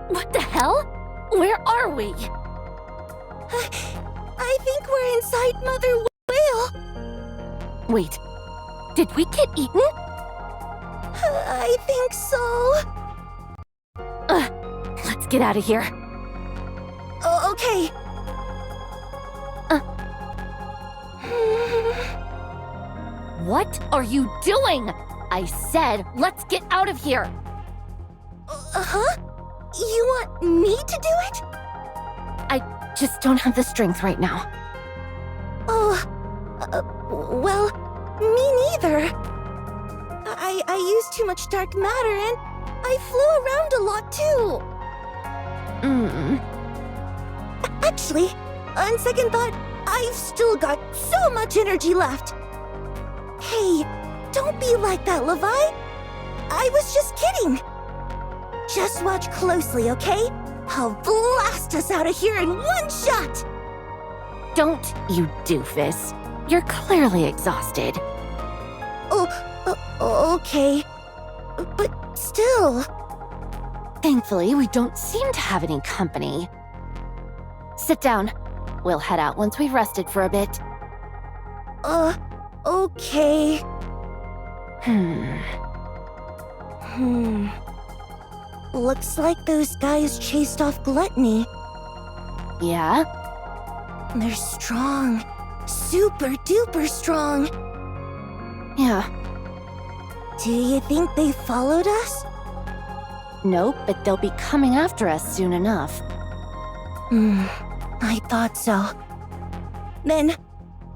What the hell? Where are we? I think we're inside Mother Whale. Wait, did we get eaten? I think so. Let's get out of here. Okay. What are you doing? I said, let's get out of here. Huh? You want me to do it? I just don't have the strength right now. Oh, well, me neither. I used too much dark matter and I flew around a lot too. Actually, on second thought, I've still got so much energy left. Hey, don't be like that, Levi. I was just kidding. Just watch closely, okay? I'll blast us out of here in one shot! Don't, you doofus. You're clearly exhausted. Okay. But still... Thankfully, we don't seem to have any company. Sit down. We'll head out once we've rested for a bit. Okay. Looks like those guys chased off Gluttony. Yeah? They're strong. Super duper strong. Yeah. Do you think they followed us? Nope, but they'll be coming after us soon enough. I thought so. Then,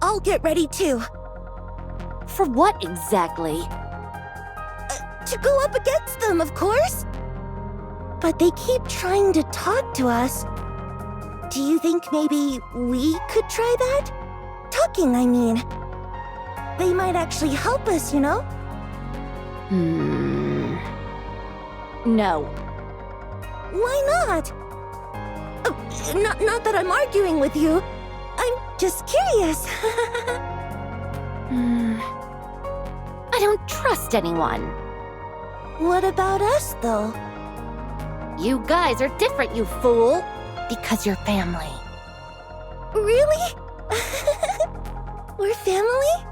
I'll get ready too. For what exactly? To go up against them, of course. But they keep trying to talk to us. Do you think maybe we could try that? Talking, I mean. They might actually help us, you know? No. Why not? Not that I'm arguing with you. I'm just curious. I don't trust anyone. What about us, though? You guys are different, you fool. Because you're family. Really? We're family?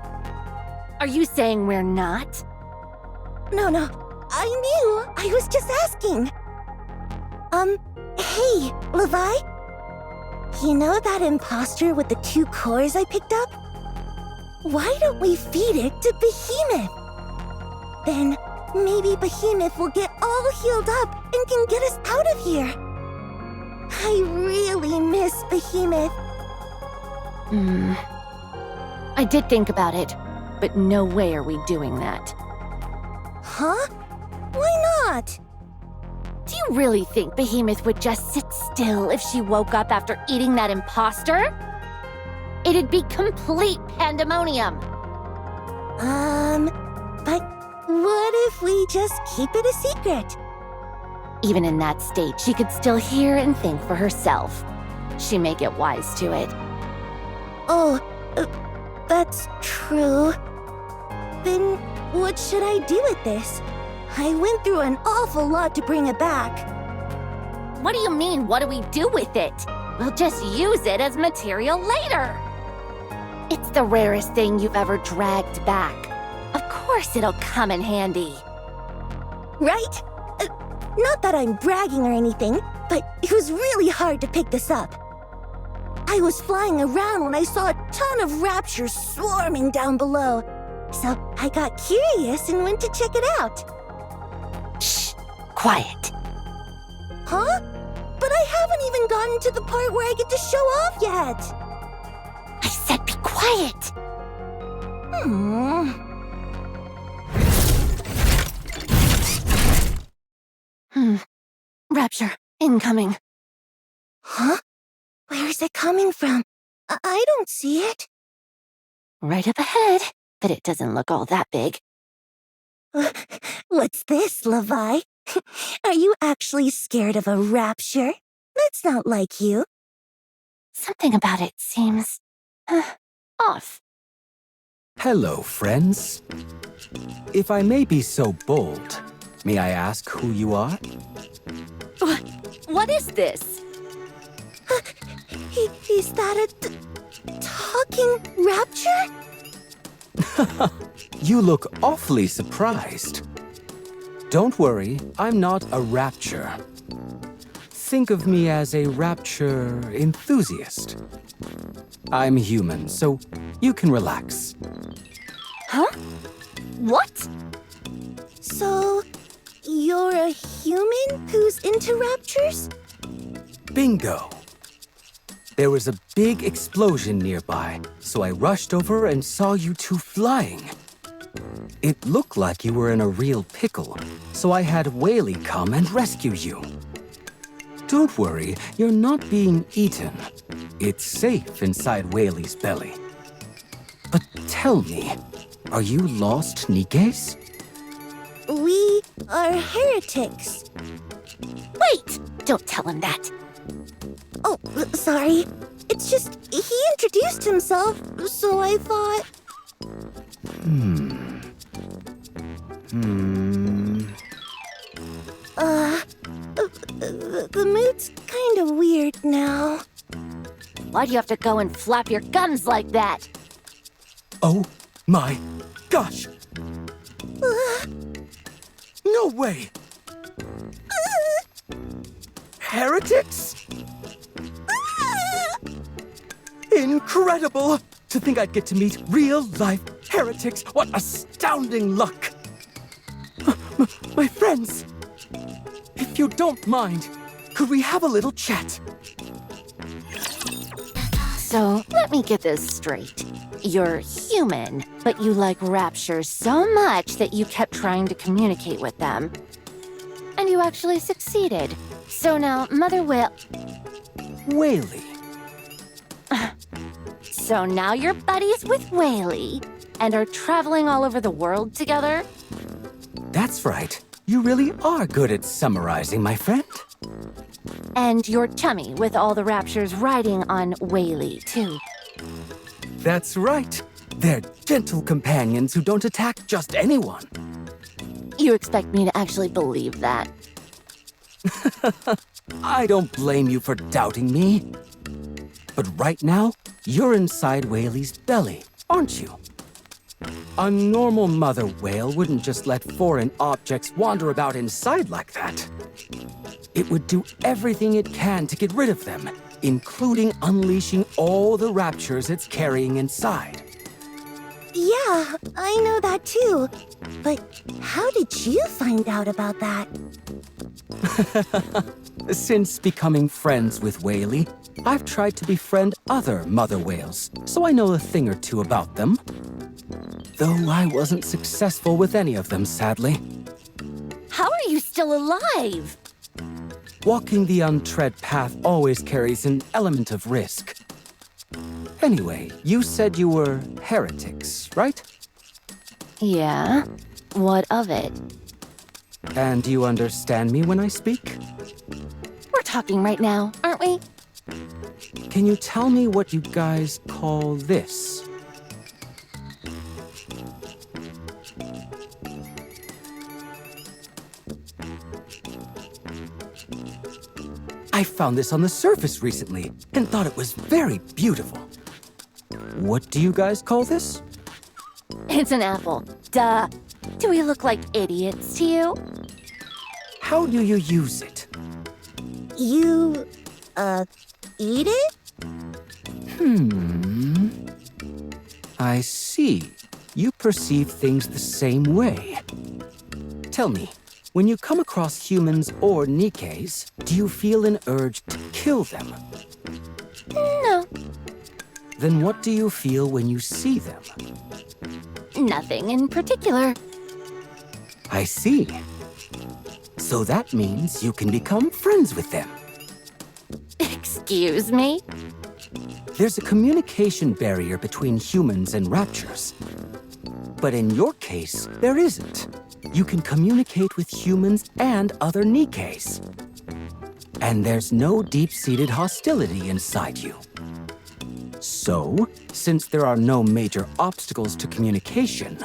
Are you saying we're not? No. I knew. I was just asking. Hey, Levi? You know that imposter with the 2 cores I picked up? Why don't we feed it to Behemoth? Then maybe Behemoth will get all healed up and can get us out of here. I really miss Behemoth. I did think about it, but no way are we doing that. Huh? Why not? Do you really think Behemoth would just sit still if she woke up after eating that imposter? It'd be complete pandemonium. But what if we just keep it a secret? Even in that state, she could still hear and think for herself. She may get wise to it. Oh, that's true. Then what should I do with this? I went through an awful lot to bring it back. What do you mean, what do we do with it? We'll just use it as material later. It's the rarest thing you've ever dragged back. Of course it'll come in handy. Right? Not that I'm bragging or anything, but it was really hard to pick this up. I was flying around when I saw a ton of raptures swarming down below. So I got curious and went to check it out. Shh, quiet. Huh? But I haven't even gotten to the part where I get to show off yet. I said be quiet. Rapture, incoming. Huh? Where is it coming from? I don't see it. Right up ahead, but it doesn't look all that big. What's this, Levi? Are you actually scared of a rapture? That's not like you. Something about it seems... off. Hello, friends. If I may be so bold, may I ask who you are? What What is this? Is that a talking rapture? You look awfully surprised. Don't worry, I'm not a rapture. Think of me as a rapture enthusiast. I'm human, so you can relax. Huh? What? So, you're a human who's into raptures? Bingo! There was a big explosion nearby, so I rushed over and saw you two flying. It looked like you were in a real pickle, so I had Whaley come and rescue you. Don't worry, you're not being eaten. It's safe inside Whaley's belly. But tell me, are you lost Nikkes? We are heretics. Wait! Don't tell him that. Oh, sorry. It's just, he introduced himself, so I thought... The mood's kind of weird now. Why do you have to go and flap your gums like that? Oh my gosh! No way! Heretics? Incredible! To think I'd get to meet real-life heretics. What astounding luck! My friends, if you don't mind, could we have a little chat? So, let me get this straight. You're human, but you like raptures so much that you kept trying to communicate with them. And you actually succeeded. So now, Mother Whale... Whaley. So now you're buddies with Whaley and are traveling all over the world together? That's right. You really are good at summarizing, my friend. And you're chummy with all the raptures riding on Whaley, too. That's right. They're gentle companions who don't attack just anyone. You expect me to actually believe that? I don't blame you for doubting me. But right now, you're inside Whaley's belly, aren't you? A normal mother whale wouldn't just let foreign objects wander about inside like that. It would do everything it can to get rid of them, including unleashing all the raptures it's carrying inside. Yeah, I know that too. But how did you find out about that? Since becoming friends with Whaley, I've tried to befriend other mother whales, so I know a thing or two about them. Though I wasn't successful with any of them, sadly. How are you still alive? Walking the untread path always carries an element of risk. Anyway, you said you were heretics, right? Yeah. What of it? And you understand me when I speak? We're talking right now, aren't we? Can you tell me what you guys call this? I found this on the surface recently and thought it was very beautiful. What do you guys call this? It's an apple. Duh. Do we look like idiots to you? How do you use it? You, eat it? I see. You perceive things the same way. Tell me, when you come across humans or Nikkes, do you feel an urge to kill them? No. Then what do you feel when you see them? Nothing in particular. I see. So that means you can become friends with them. Excuse me? There's a communication barrier between humans and raptures. But in your case, there isn't. You can communicate with humans and other Nikkes. And there's no deep-seated hostility inside you. So, since there are no major obstacles to communication,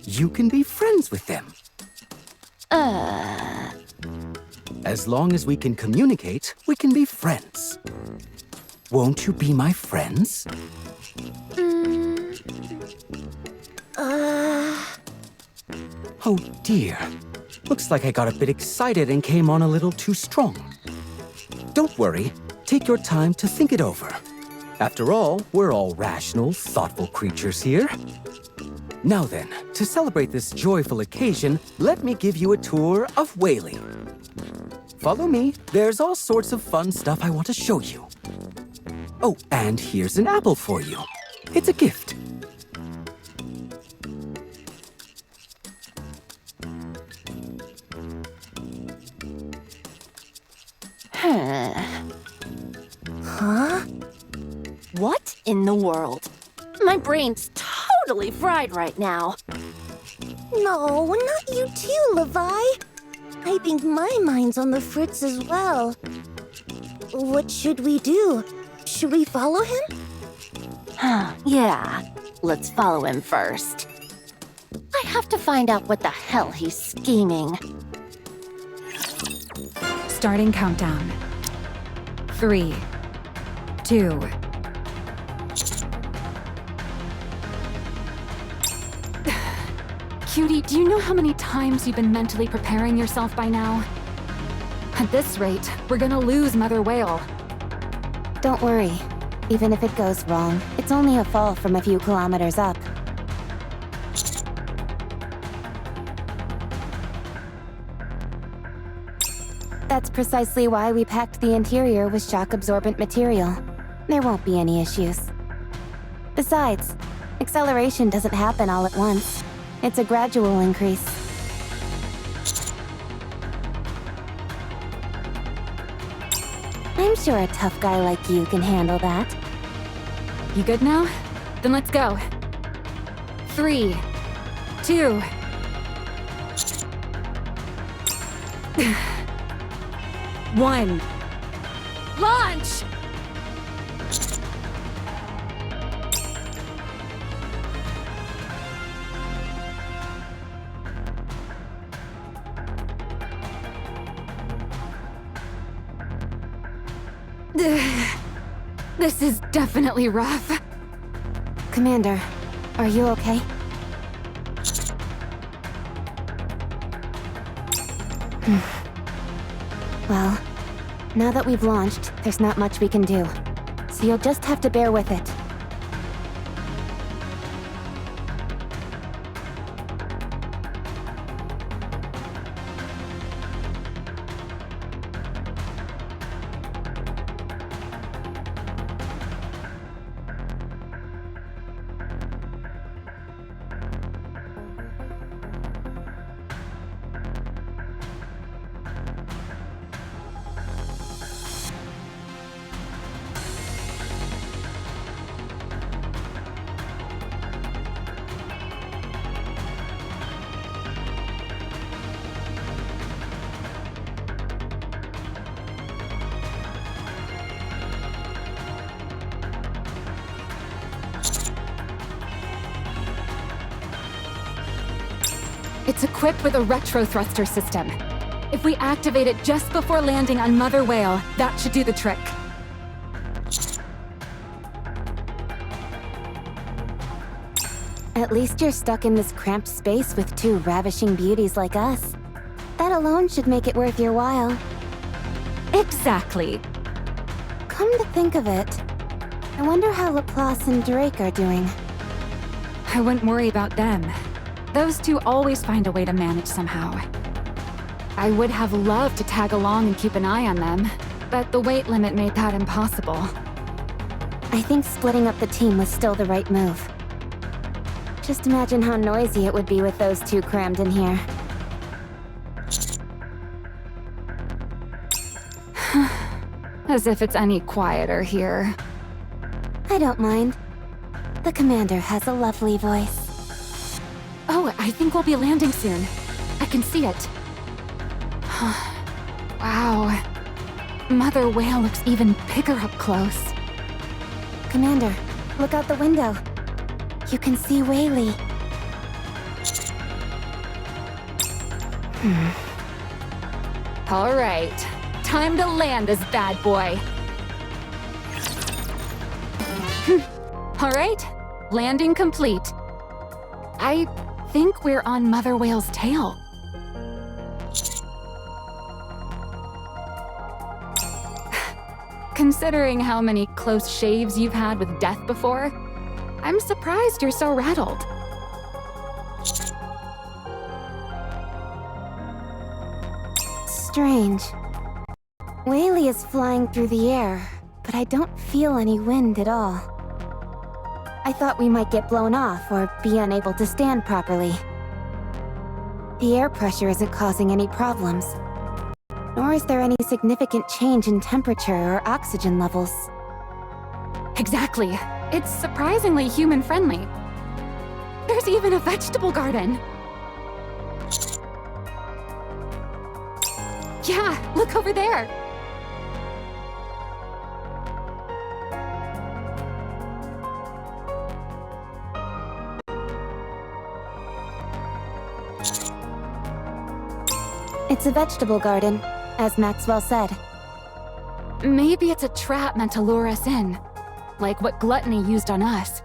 you can be friends with them. As long as we can communicate, we can be friends. Won't you be my friends? Oh dear. Looks like I got a bit excited and came on a little too strong. Don't worry. Take your time to think it over. After all, we're all rational, thoughtful creatures here. Now then, to celebrate this joyful occasion, let me give you a tour of Whaley. Follow me. There's all sorts of fun stuff I want to show you. Oh, and here's an apple for you. It's a gift. Huh? What in the world? My brain's totally fried right now. No, not you too, Levi. I think my mind's on the fritz as well. What should we do? Should we follow him? Yeah, let's follow him first. I have to find out what the hell he's scheming. Starting countdown. 3, 2. Cutie, do you know how many times you've been mentally preparing yourself by now? At this rate, we're gonna lose Mother Whale. Don't worry. Even if it goes wrong, it's only a fall from a few kilometers up. That's precisely why we packed the interior with shock-absorbent material. There won't be any issues. Besides, acceleration doesn't happen all at once. It's a gradual increase. I'm sure a tough guy like you can handle that. You good now? Then let's go. 3, 2. 1. Launch! This is definitely rough. Commander, are you okay? Well, now that we've launched, there's not much we can do. So you'll just have to bear with it. It's equipped with a retro thruster system. If we activate it just before landing on Mother Whale, that should do the trick. At least you're stuck in this cramped space with two ravishing beauties like us. That alone should make it worth your while. Exactly. Come to think of it, I wonder how Laplace and Drake are doing. I wouldn't worry about them. Those two always find a way to manage somehow. I would have loved to tag along and keep an eye on them, but the weight limit made that impossible. I think splitting up the team was still the right move. Just imagine how noisy it would be with those two crammed in here. As if it's any quieter here. I don't mind. The commander has a lovely voice. Oh, I think we'll be landing soon. I can see it. Wow. Mother Whale looks even bigger up close. Commander, look out the window. You can see Whaley. All right, time to land this bad boy. All right, landing complete. I think we're on Mother Whale's tail. Considering how many close shaves you've had with death before, I'm surprised you're so rattled. Strange. Whaley is flying through the air, but I don't feel any wind at all. I thought we might get blown off or be unable to stand properly. The air pressure isn't causing any problems, nor is there any significant change in temperature or oxygen levels. Exactly. It's surprisingly human-friendly. There's even a vegetable garden. Yeah, look over there. It's a vegetable garden, as Maxwell said. Maybe it's a trap meant to lure us in, like what Gluttony used on us.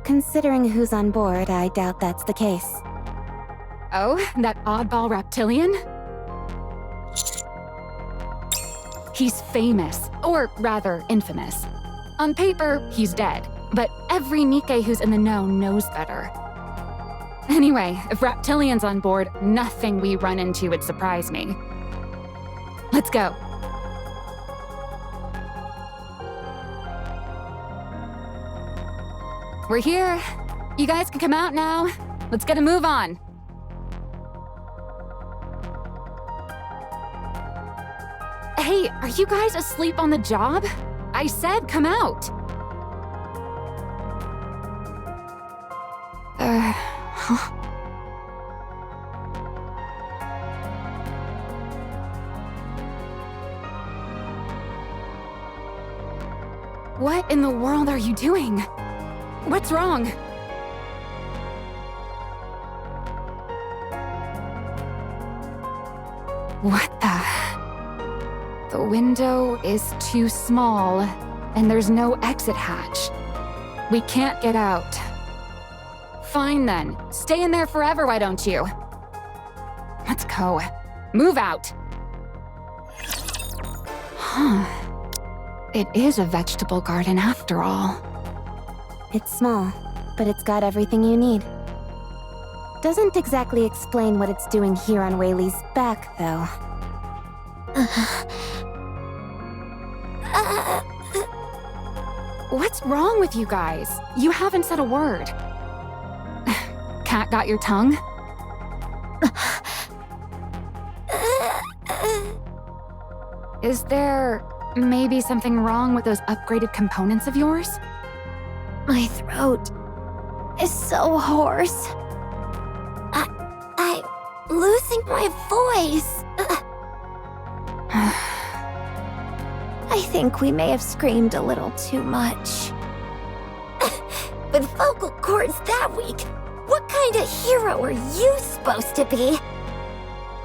Considering who's on board, I doubt that's the case. Oh, that oddball reptilian? He's famous, or rather infamous. On paper, he's dead, but every Nikke who's in the know knows better. Anyway, if Reptilian's on board, nothing we run into would surprise me. Let's go. We're here. You guys can come out now. Let's get a move on. Hey, are you guys asleep on the job? I said come out. Huh? What in the world are you doing? What's wrong? What the? The window is too small, and there's no exit hatch. We can't get out. Fine then. Stay in there forever, why don't you? Let's go. Move out. Huh. It is a vegetable garden after all. It's small, but it's got everything you need. Doesn't exactly explain what it's doing here on Whaley's back, though. What's wrong with you guys? You haven't said a word. Cat got your tongue? Is there maybe something wrong with those upgraded components of yours? My throat is so hoarse. I'm losing my voice. I think we may have screamed a little too much. With vocal cords that weak, what kind of hero are you supposed to be?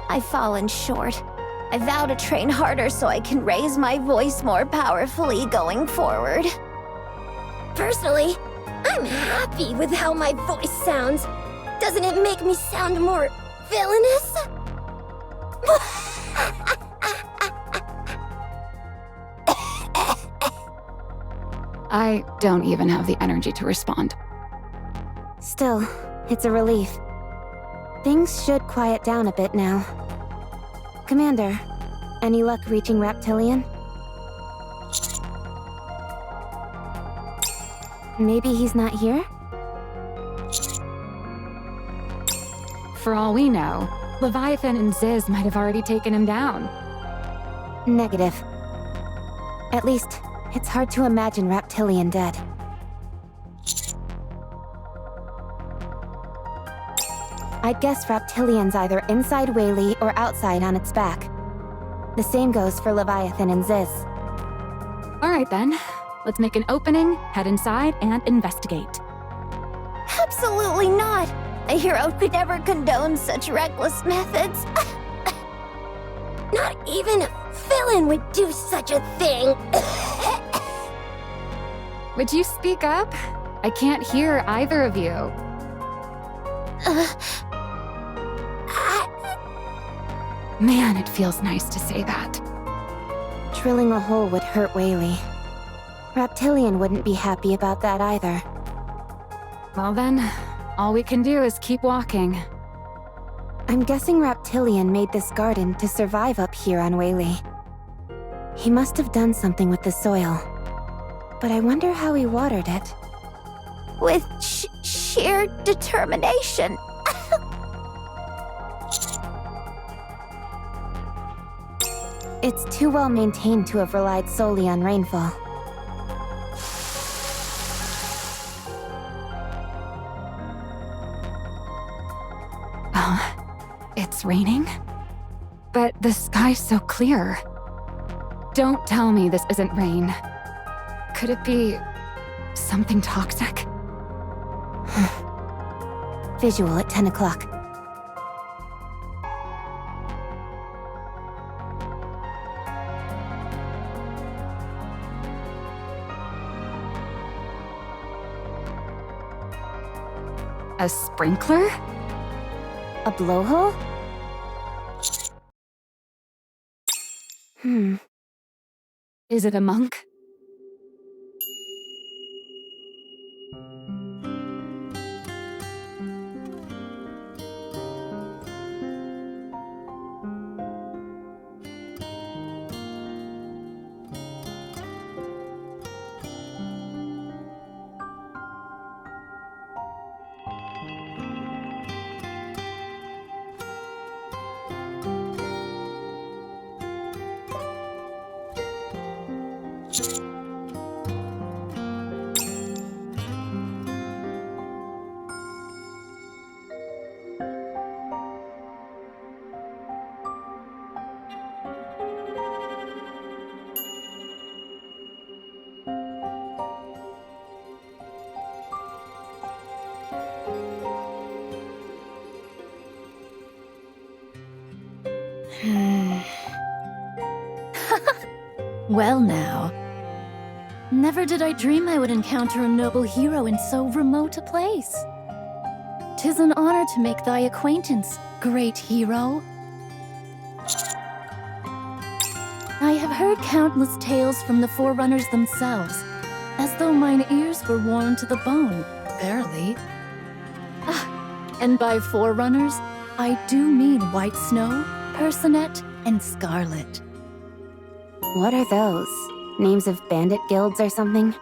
I've fallen short. I vow to train harder so I can raise my voice more powerfully going forward. Personally, I'm happy with how my voice sounds. Doesn't it make me sound more villainous? I don't even have the energy to respond. Still, it's a relief. Things should quiet down a bit now. Commander, any luck reaching Reptilian? Maybe he's not here? For all we know, Leviathan and Ziz might have already taken him down. Negative. At least, it's hard to imagine Reptilian dead. I'd guess Reptilian's either inside Whaley or outside on its back. The same goes for Leviathan and Ziz. All right then, let's make an opening, head inside, and investigate. Absolutely not! A hero could never condone such reckless methods. Not even a villain would do such a thing. Would you speak up? I can't hear either of you. Man, it feels nice to say that. Drilling a hole would hurt Whaley. Reptilian wouldn't be happy about that either. Well then, all we can do is keep walking. I'm guessing Reptilian made this garden to survive up here on Whaley. He must have done something with the soil. But I wonder how he watered it. With sheer determination. It's too well maintained to have relied solely on rainfall. It's raining? But the sky's so clear. Don't tell me this isn't rain. Could it be something toxic? Visual at 10 o'clock. A sprinkler? A blowhole? Is it a monk? Well now. Never did I dream I would encounter a noble hero in so remote a place. 'Tis an honor to make thy acquaintance, great hero. I have heard countless tales from the Forerunners themselves, as though mine ears were worn to the bone, verily. And by Forerunners, I do mean White Snow, Personette, and Scarlet. What are those? Names of bandit guilds or something?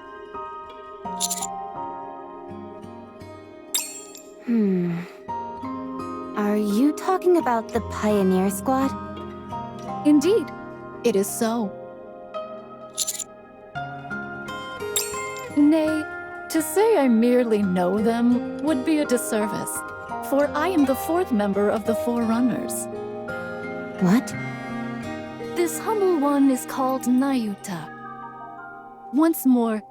Are you talking about the Pioneer Squad? Indeed, it is so. Nay, to say I merely know them would be a disservice, for I am the fourth member of the Forerunners. What? This humble one is called Nayuta. Once more,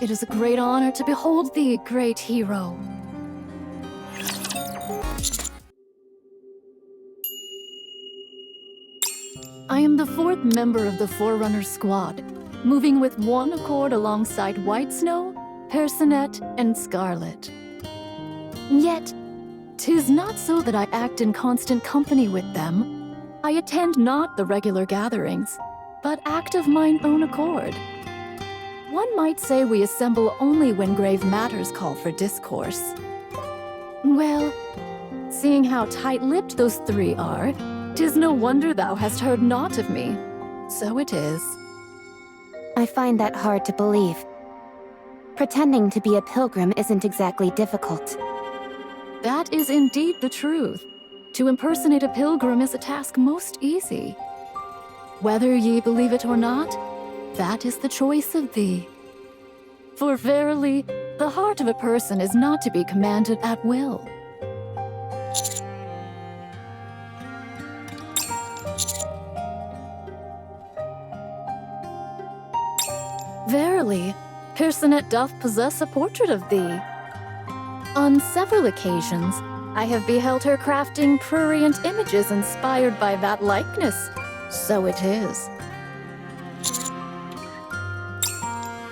it is a great honor to behold thee, great hero. I am the fourth member of the Forerunner Squad, moving with one accord alongside White Snow, Personette, and Scarlet. Yet, 'tis not so that I act in constant company with them. I attend not the regular gatherings, but act of mine own accord. One might say we assemble only when grave matters call for discourse. Well, seeing how tight-lipped those three are, 'tis no wonder thou hast heard naught of me. So it is. I find that hard to believe. Pretending to be a pilgrim isn't exactly difficult. That is indeed the truth. To impersonate a pilgrim is a task most easy. Whether ye believe it or not, that is the choice of thee. For verily, the heart of a person is not to be commanded at will. Verily, Personette doth possess a portrait of thee. On several occasions, I have beheld her crafting prurient images inspired by that likeness, So it is.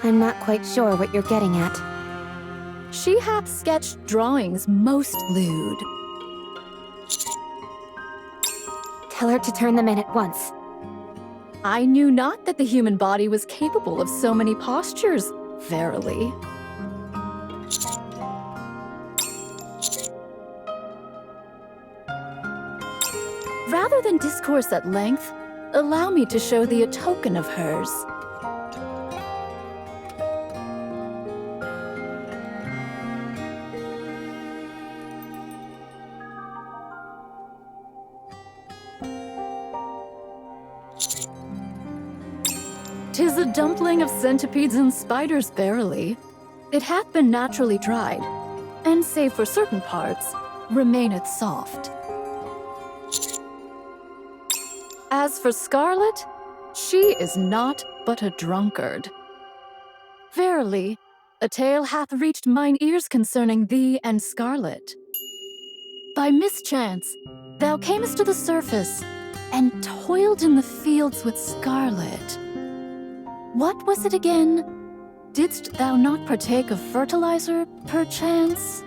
I'm not quite sure what you're getting at. She hath sketched drawings most lewd. Tell her to turn them in at once. I knew not that the human body was capable of so many postures, verily. Rather than discourse at length, allow me to show thee a token of hers. "'Tis a dumpling of centipedes and spiders, verily. It hath been naturally dried, and save for certain parts, remaineth soft. As for Scarlet, she is naught but a drunkard. Verily, a tale hath reached mine ears concerning thee and Scarlet. By mischance, thou camest to the surface, and toiled in the fields with Scarlet. What was it again? Didst thou not partake of fertilizer, perchance?"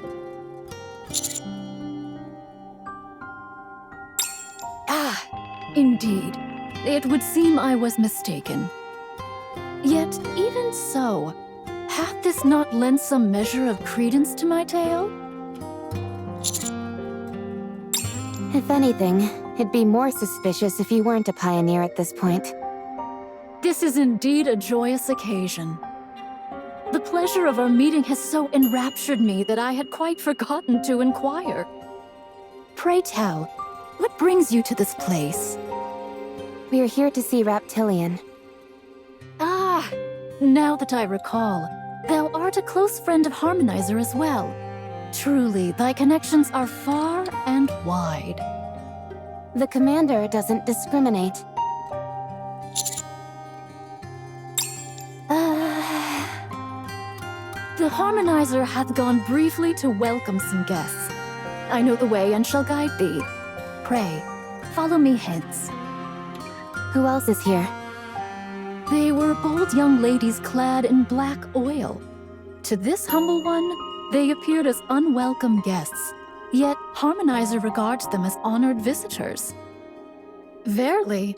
Ah, indeed. It would seem I was mistaken. Yet, even so, hath this not lent some measure of credence to my tale? If anything, it'd be more suspicious if you weren't a pioneer at this point. This is indeed a joyous occasion. The pleasure of our meeting has so enraptured me that I had quite forgotten to inquire. Pray tell, what brings you to this place? We're here to see Reptilian. Ah, now that I recall, thou art a close friend of Harmonizer as well. Truly, thy connections are far and wide. The commander doesn't discriminate. The Harmonizer hath gone briefly to welcome some guests. I know the way and shall guide thee. Pray, follow me hence. Who else is here? They were bold young ladies clad in black oil. To this humble one, they appeared as unwelcome guests, yet Harmonizer regards them as honored visitors. Verily,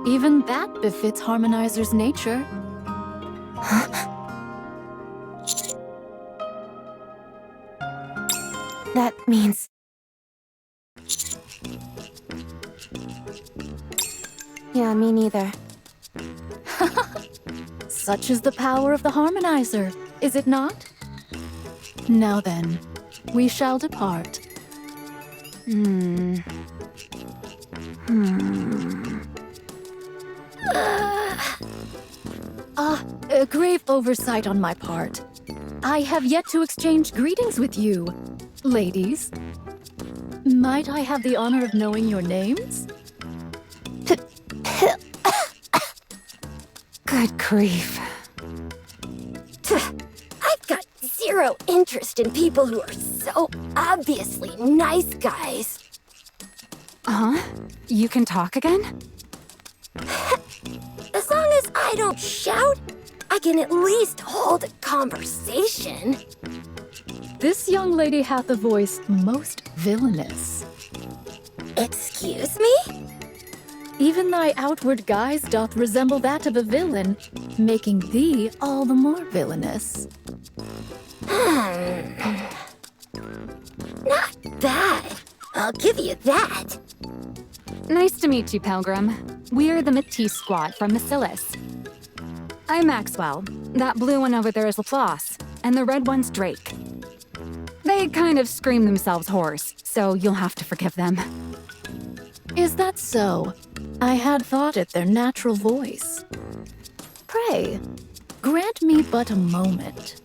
even that befits Harmonizer's nature. That means... Yeah, me neither. Such is the power of the Harmonizer, is it not? Now then, we shall depart. A grave oversight on my part. I have yet to exchange greetings with you, ladies. Might I have the honor of knowing your names? Good grief. I've got zero interest in people who are so obviously nice guys. Huh? You can talk again? As long as I don't shout, I can at least hold a conversation. This young lady hath a voice most villainous. Excuse me? Even thy outward guise doth resemble that of a villain, making thee all the more villainous. Not bad. I'll give you that. Nice to meet you, Pilgrim. We're the Matisse squad from Bacillus. I'm Maxwell. That blue one over there is Laplace, and the red one's Drake. They kind of scream themselves hoarse, so you'll have to forgive them. Is that so? I had thought it their natural voice. Pray, grant me but a moment.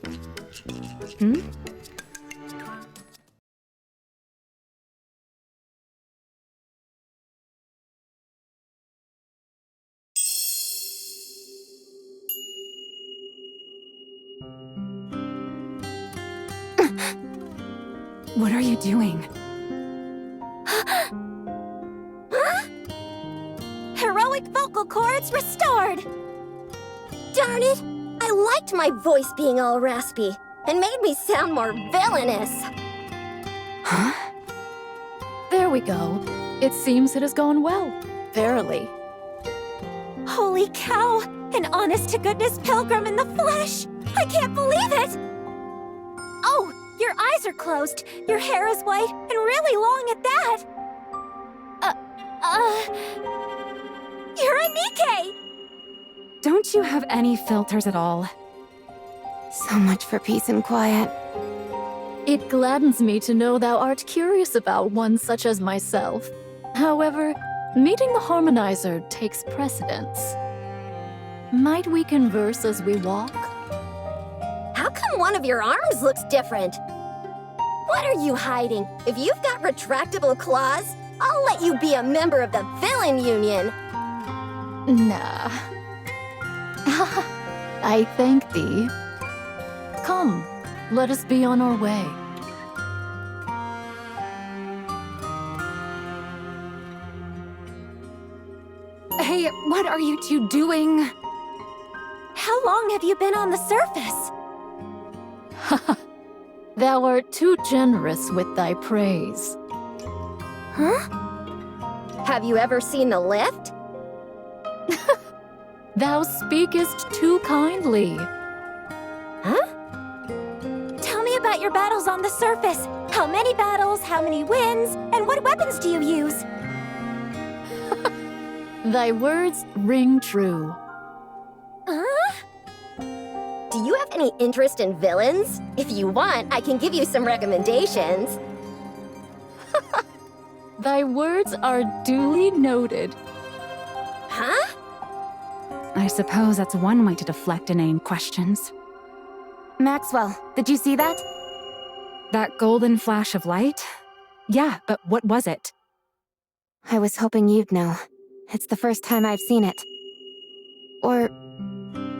What are you doing? Hooray! vocal cords restored! Darn it! I liked my voice being all raspy, and made me sound more villainous. There we go. It seems it has gone well. Verily. Holy cow! An honest-to-goodness pilgrim in the flesh! I can't believe it! Oh, your eyes are closed. Your hair is white and really long at that. You're a Nikke! Don't you have any filters at all? So much for peace and quiet. It gladdens me to know thou art curious about one such as myself. However, meeting the Harmonizer takes precedence. Might we converse as we walk? How come one of your arms looks different? What are you hiding? If you've got retractable claws, I'll let you be a member of the Villain Union. Nah. I thank thee. Come, let us be on our way. Hey, what are you two doing? How long have you been on the surface? Thou art too generous with thy praise. Huh? Have you ever seen the lift? Thou speakest too kindly. Huh? Tell me about your battles on the surface. How many battles, how many wins, and what weapons do you use? Thy words ring true. Huh? Do you have any interest in villains? If you want, I can give you some recommendations. Thy words are duly noted. Huh? I suppose that's one way to deflect inane questions. Maxwell, did you see that? That golden flash of light? Yeah, but what was it? I was hoping you'd know. It's the first time I've seen it. Or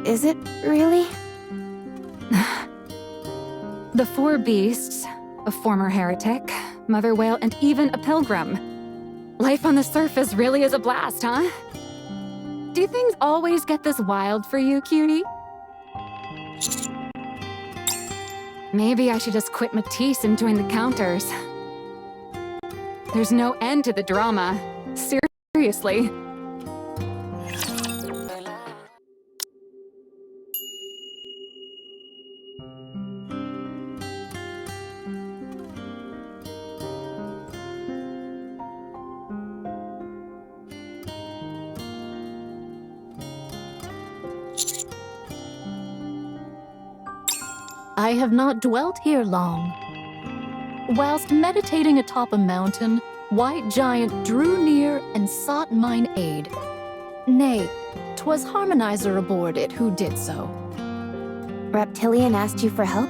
is it really? The four beasts, a former heretic, mother whale, and even a pilgrim. Life on the surface really is a blast, huh? Do things always get this wild for you, cutie? Maybe I should just quit Matisse and join the counters. There's no end to the drama. Seriously. I have not dwelt here long. Whilst meditating atop a mountain, White Giant drew near and sought mine aid. Nay, 'twas Harmonizer aboard it who did so. Reptilian asked you for help?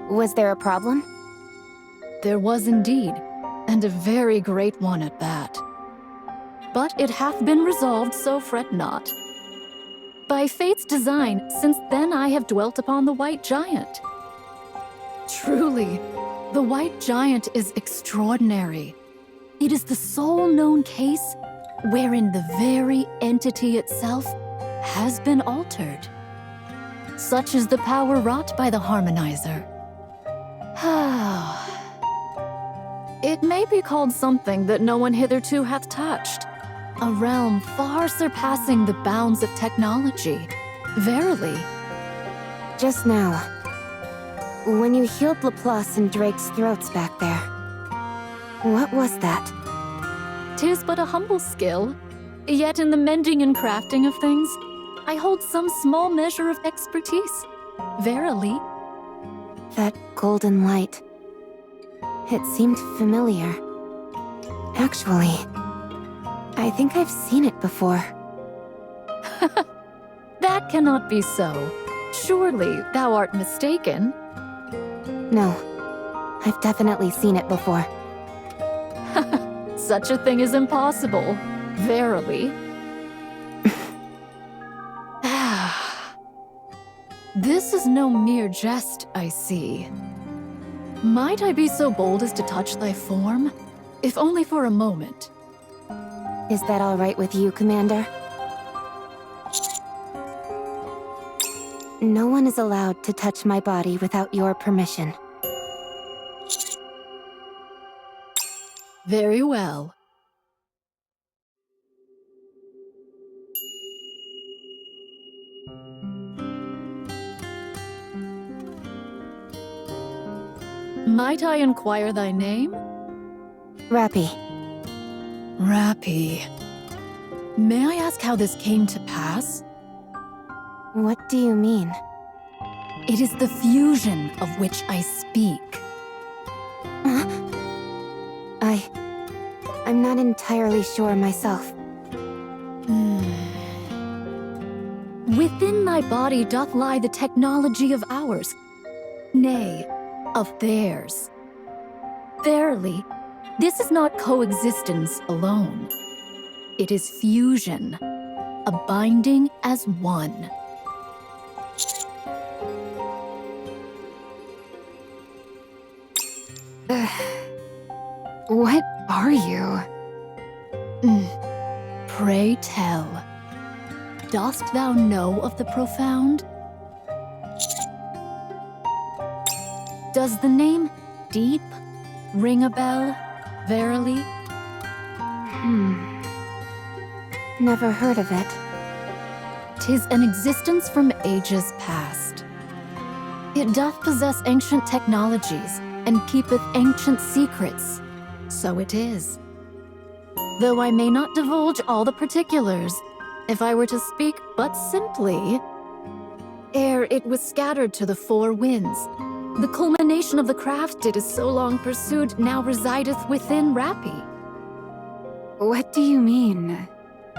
Was there a problem? There was indeed, and a very great one at that. But it hath been resolved, so fret not. By fate's design, since then I have dwelt upon the White Giant. Truly, the White Giant is extraordinary. It is the sole known case wherein the very entity itself has been altered. Such is the power wrought by the Harmonizer. It may be called something that no one hitherto hath touched. A realm far surpassing the bounds of technology. Verily. Just now, when you healed Laplace and Drake's throats back there, what was that? 'Tis but a humble skill. Yet in the mending and crafting of things, I hold some small measure of expertise. Verily. That golden light. It seemed familiar. Actually, I think I've seen it before. That cannot be so. Surely thou art mistaken. No, I've definitely seen it before. Such a thing is impossible. Verily. This is no mere jest, I see. Might I be so bold as to touch thy form? If only for a moment. Is that all right with you, Commander? No one is allowed to touch my body without your permission. Very well. Might I inquire thy name? Rappy. Rappy. May I ask how this came to pass? What do you mean? It is the fusion of which I speak. I'm not entirely sure myself. Within thy body doth lie the technology of ours, nay, of theirs. Verily, this is not coexistence alone. It is fusion, a binding as one. What are you? Pray tell, dost thou know of the profound? Does the name Deep ring a bell, verily? Never heard of it. 'Tis an existence from ages past. It doth possess ancient technologies and keepeth ancient secrets. So it is. Though I may not divulge all the particulars, if I were to speak but simply, ere it was scattered to the four winds, the culmination of the craft it is so long pursued now resideth within Rappy. What do you mean?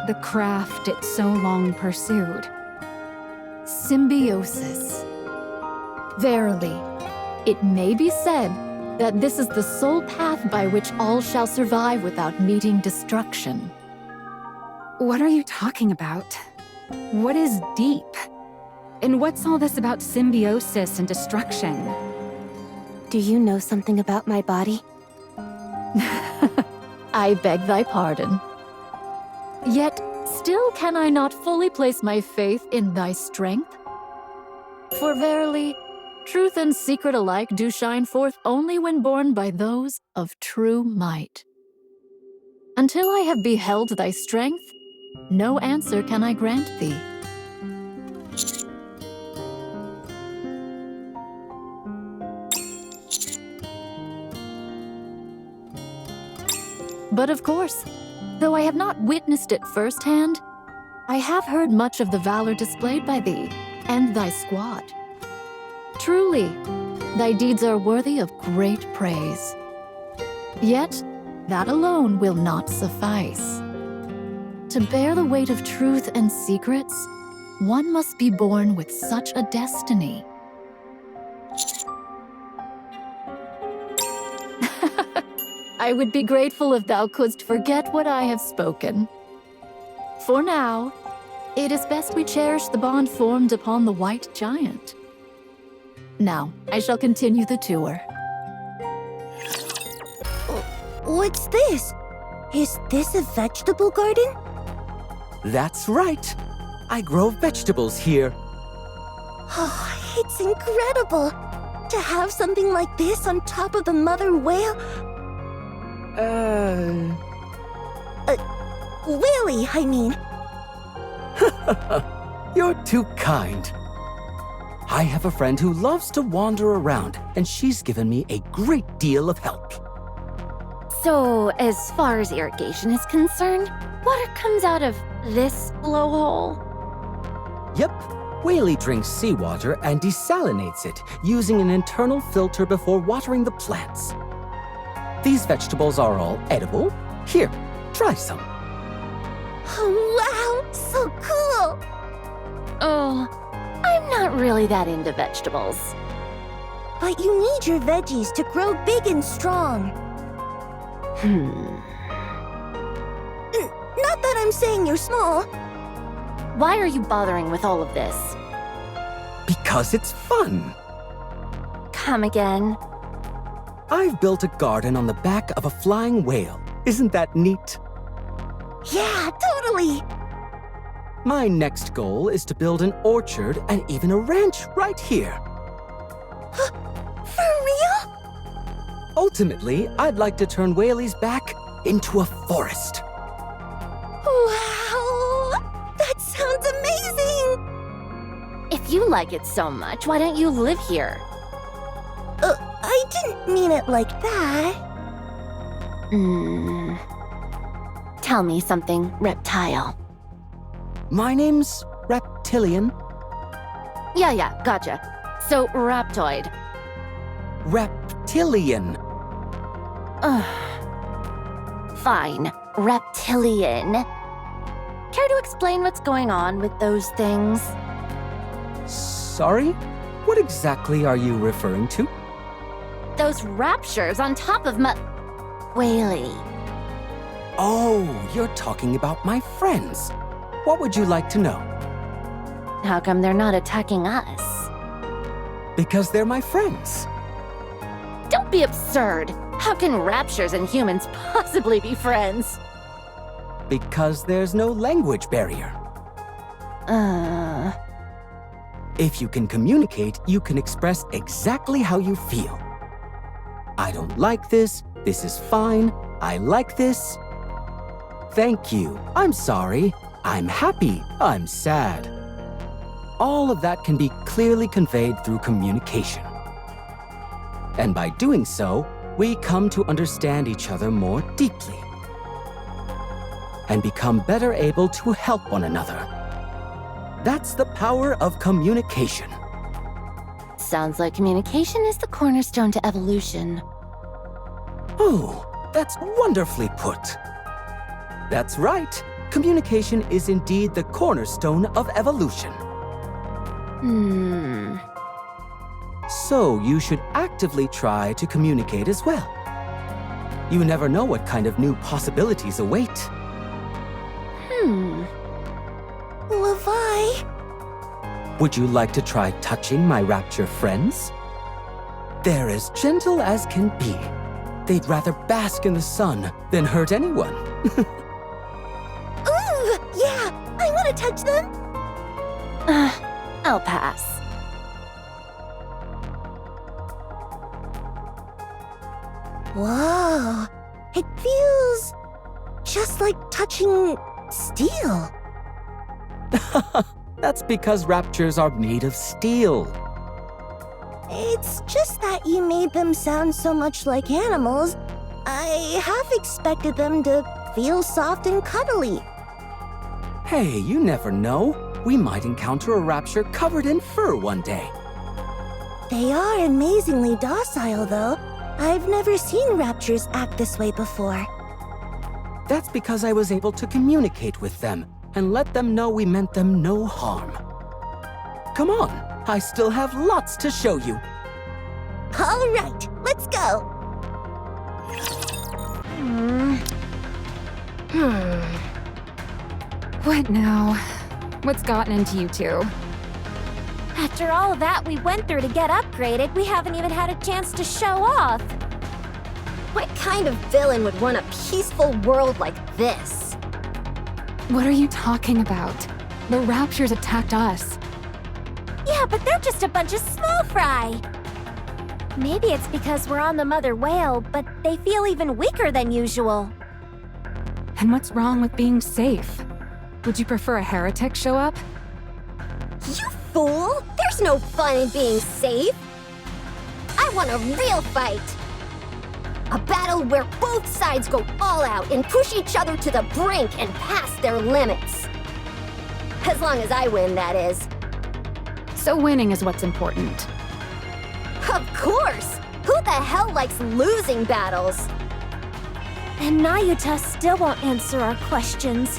The craft it so long pursued. Symbiosis. Verily, it may be said that this is the sole path by which all shall survive without meeting destruction. What are you talking about? What is deep? And what's all this about symbiosis and destruction? Do you know something about my body? I beg thy pardon. Yet, still can I not fully place my faith in thy strength? For verily, truth and secret alike do shine forth only when borne by those of true might. Until I have beheld thy strength, no answer can I grant thee. But of course, though I have not witnessed it firsthand, I have heard much of the valor displayed by thee and thy squad. Truly, thy deeds are worthy of great praise. Yet, that alone will not suffice. To bear the weight of truth and secrets, one must be born with such a destiny. I would be grateful if thou couldst forget what I have spoken. For now, it is best we cherish the bond formed upon the White Giant. Now, I shall continue the tour. What's this? Is this a vegetable garden? That's right. I grow vegetables here. Oh, it's incredible! To have something like this on top of the mother whale. Whaley, I mean. You're too kind. I have a friend who loves to wander around, and she's given me a great deal of help. So, as far as irrigation is concerned, water comes out of this blowhole? Yep, Whaley drinks seawater and desalinates it using an internal filter before watering the plants. These vegetables are all edible. Here, try some. Oh, wow! So cool! Oh, I'm not really that into vegetables. But you need your veggies to grow big and strong. Not that I'm saying you're small. Why are you bothering with all of this? Because it's fun. Come again. I've built a garden on the back of a flying whale. Isn't that neat? Yeah, totally! My next goal is to build an orchard and even a ranch right here. For real? Ultimately, I'd like to turn Whaley's back into a forest. Wow! That sounds amazing! If you like it so much, why don't you live here? I didn't mean it like that. Tell me something, reptile. My name's Reptilian. Yeah, gotcha. So, Raptoid. Reptilian. Fine, reptilian. Care to explain what's going on with those things? Sorry? What exactly are you referring to? Those raptures on top of Whaley. Oh, you're talking about my friends. What would you like to know? How come they're not attacking us? Because they're my friends. Don't be absurd. How can raptures and humans possibly be friends? Because there's no language barrier. If you can communicate, you can express exactly how you feel. I don't like this. This is fine. I like this. Thank you. I'm sorry. I'm happy. I'm sad. All of that can be clearly conveyed through communication. And by doing so, we come to understand each other more deeply and become better able to help one another. That's the power of communication. Sounds like communication is the cornerstone to evolution. Oh, that's wonderfully put. That's right. Communication is indeed the cornerstone of evolution. So you should actively try to communicate as well. You never know what kind of new possibilities await. Levi? Would you like to try touching my rapture friends? They're as gentle as can be. They'd rather bask in the sun than hurt anyone. Ooh, yeah! I want to touch them! I'll pass. Whoa! It feels just like touching steel. That's because raptures are made of steel. It's just that you made them sound so much like animals. I half expected them to feel soft and cuddly. Hey, you never know. We might encounter a rapture covered in fur one day. They are amazingly docile, though. I've never seen raptors act this way before. That's because I was able to communicate with them and let them know we meant them no harm. Come on, I still have lots to show you. All right, let's go. What now? What's gotten into you two? After all of that we went through to get upgraded, we haven't even had a chance to show off. What kind of villain would want a peaceful world like this? What are you talking about? The raptures attacked us. Yeah, but they're just a bunch of small fry. Maybe it's because we're on the mother whale, but they feel even weaker than usual. And what's wrong with being safe? Would you prefer a heretic show up? You fool! There's no fun in being safe! I want a real fight! A battle where both sides go all out and push each other to the brink and past their limits. As long as I win, that is. So winning is what's important. Of course! Who the hell likes losing battles? And Nayuta still won't answer our questions.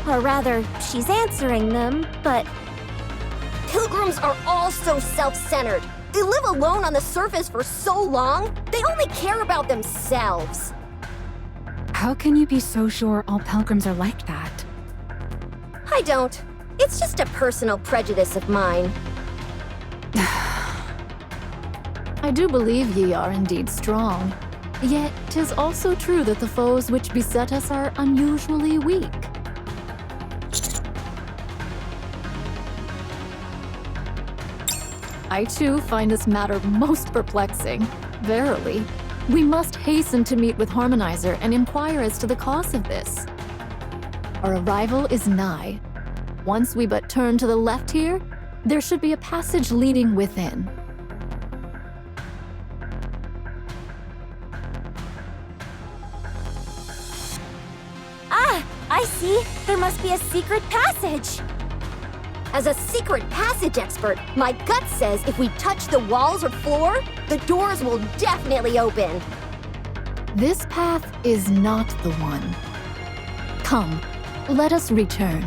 Or rather, she's answering them, but... Pilgrims are all so self-centered. They live alone on the surface for so long, they only care about themselves. How can you be so sure all pilgrims are like that? I don't. It's just a personal prejudice of mine. I do believe ye are indeed strong. Yet, 'tis also true that the foes which beset us are unusually weak. I too find this matter most perplexing. Verily. We must hasten to meet with Harmonizer and inquire as to the cause of this. Our arrival is nigh. Once we but turn to the left here, there should be a passage leading within. Ah, I see. There must be a secret passage. As a secret passage expert, my gut says if we touch the walls or floor, the doors will definitely open. This path is not the one. Come, let us return.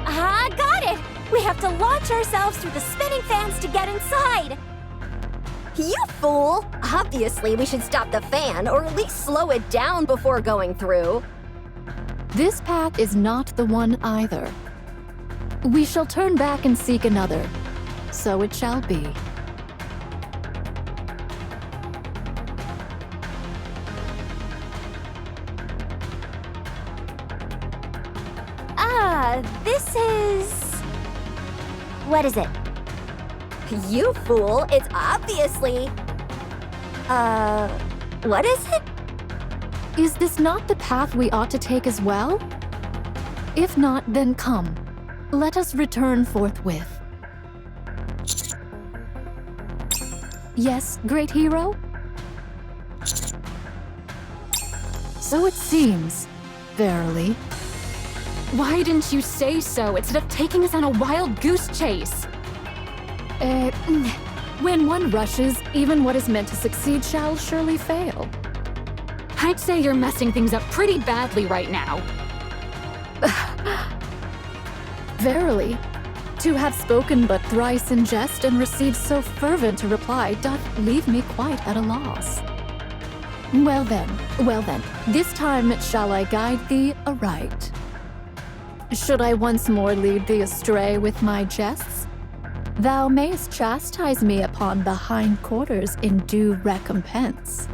Ah, got it! We have to launch ourselves through the spinning fans to get inside. You fool! Obviously, we should stop the fan, or at least slow it down before going through. This path is not the one either. We shall turn back and seek another. So it shall be. Ah, this is... What is it? You fool, it's obviously... what is it? Is this not the path we ought to take as well? If not, then come. Let us return forthwith. Yes, great hero? So it seems, verily. Why didn't you say so instead of taking us on a wild goose chase? When one rushes, even what is meant to succeed shall surely fail. I'd say you're messing things up pretty badly right now. Verily, to have spoken but thrice in jest and received so fervent a reply doth leave me quite at a loss. Well then, this time shall I guide thee aright. Should I once more lead thee astray with my jests, thou mayst chastise me upon the hind quarters in due recompense.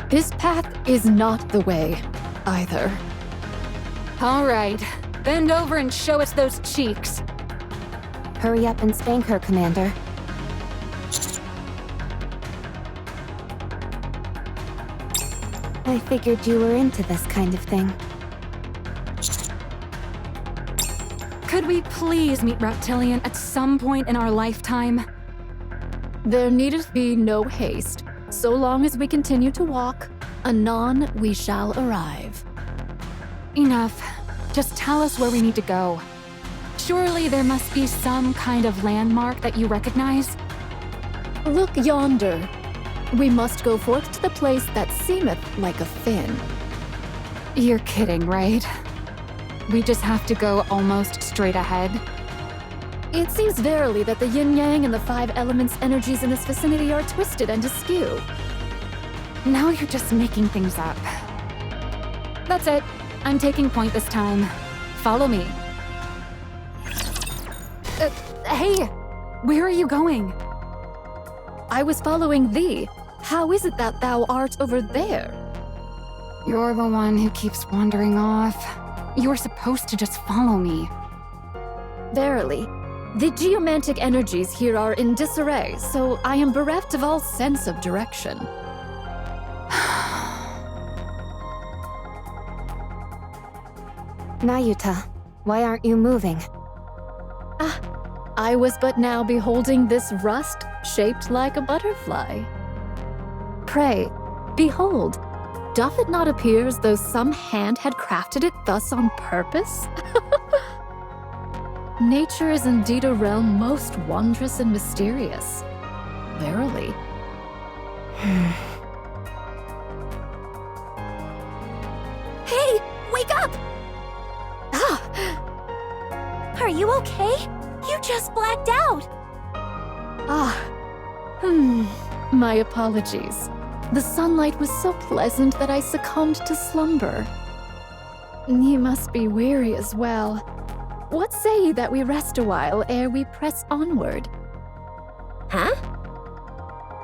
This path is not the way, either. All right, bend over and show us those cheeks. Hurry up and spank her, Commander. I figured you were into this kind of thing. Could we please meet Reptilian at some point in our lifetime? There needeth be no haste. So long as we continue to walk, anon we shall arrive. Enough. Just tell us where we need to go. Surely there must be some kind of landmark that you recognize? Look yonder. We must go forth to the place that seemeth like a fin. You're kidding, right? We just have to go almost straight ahead? It seems verily that the yin-yang and the 5 elements' energies in this vicinity are twisted and askew. Now you're just making things up. That's it. I'm taking point this time. Follow me. Hey! Where are you going? I was following thee. How is it that thou art over there? You're the one who keeps wandering off. You were supposed to just follow me. Verily. The geomantic energies here are in disarray, so I am bereft of all sense of direction. Nayuta, why aren't you moving? I was but now beholding this rust shaped like a butterfly. Pray, behold, doth it not appear as though some hand had crafted it thus on purpose? Nature is indeed a realm most wondrous and mysterious. Verily. Hey, wake up! Are you okay? You just blacked out. My apologies. The sunlight was so pleasant that I succumbed to slumber. Ye must be weary as well. What say ye that we rest a while ere we press onward? Huh?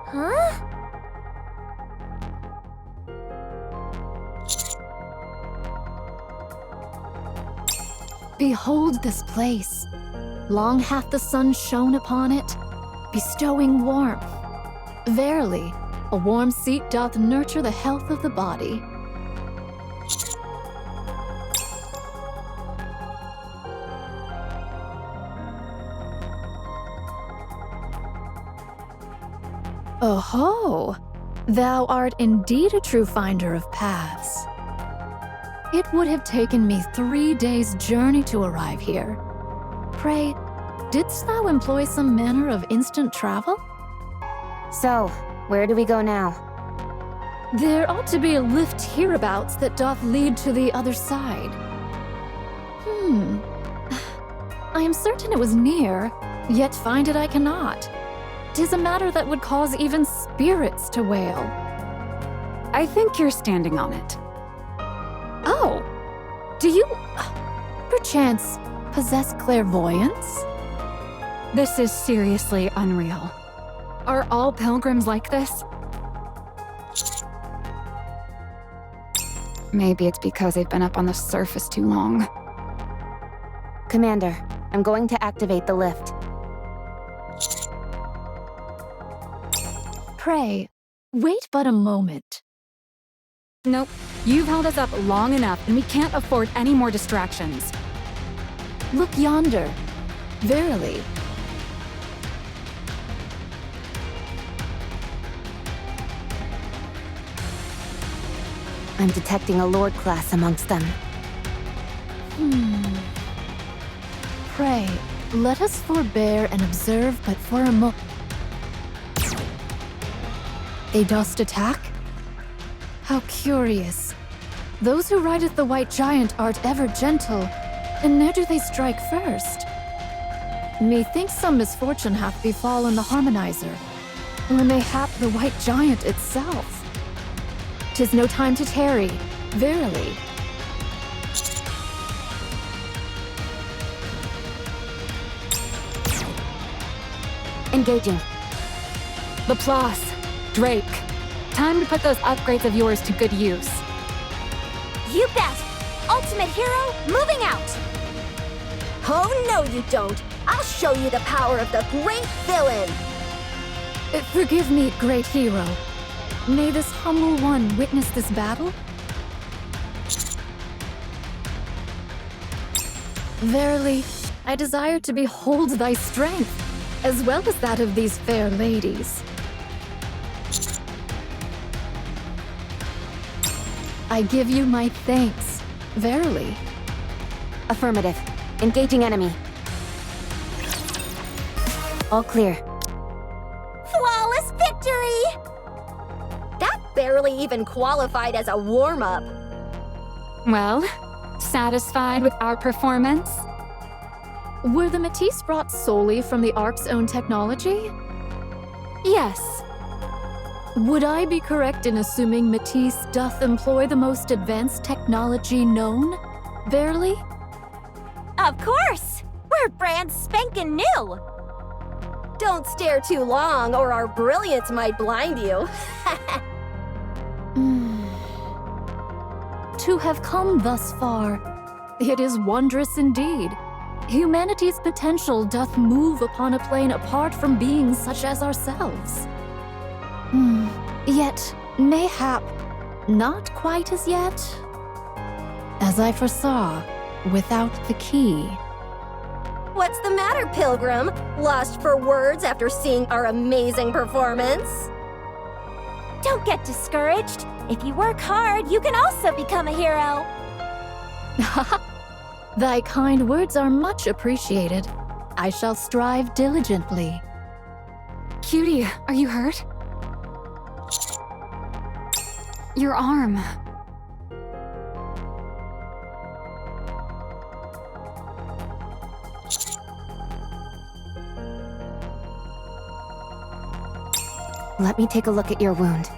Huh? Behold this place. Long hath the sun shone upon it, bestowing warmth. Verily, a warm seat doth nurture the health of the body. Oho! Thou art indeed a true finder of paths. It would have taken me 3 days' journey to arrive here. Pray, didst thou employ some manner of instant travel? So, where do we go now? There ought to be a lift hereabouts that doth lead to the other side. I am certain it was near, yet find it I cannot. 'Tis a matter that would cause even spirits to wail. I think you're standing on it. Oh, do you, perchance, possess clairvoyance? This is seriously unreal. Are all pilgrims like this? Maybe it's because they've been up on the surface too long. Commander, I'm going to activate the lift. Pray, wait but a moment. Nope. You've held us up long enough, and we can't afford any more distractions. Look yonder. Verily. I'm detecting a Lord class amongst them. Pray, let us forbear and observe but for a moment. They dost attack? How curious. Those who rideth the white giant art ever gentle, and ne'er do they strike first. Methinks some misfortune hath befallen the harmonizer, or mayhap the white giant itself. 'Tis no time to tarry, verily. Engaging. Laplace, Drake, time to put those upgrades of yours to good use. You bet! Ultimate hero, moving out! Oh, no you don't! I'll show you the power of the great villain! Forgive me, great hero. May this humble one witness this battle? Verily, I desire to behold thy strength, as well as that of these fair ladies. I give you my thanks, verily. Affirmative. Engaging enemy. All clear. Flawless victory! That barely even qualified as a warm-up. Well, satisfied with our performance? Were the Matisse brought solely from the Ark's own technology? Yes. Would I be correct in assuming Matisse doth employ the most advanced technology known? Verily? Of course! We're brand spankin' new! Don't stare too long or our brilliance might blind you. To have come thus far, it is wondrous indeed. Humanity's potential doth move upon a plane apart from beings such as ourselves. Yet, mayhap, not quite as yet. As I foresaw, without the key. What's the matter, Pilgrim? Lost for words after seeing our amazing performance? Don't get discouraged. If you work hard, you can also become a hero. Thy kind words are much appreciated. I shall strive diligently. Cutie, are you hurt? Your arm. Let me take a look at your wound.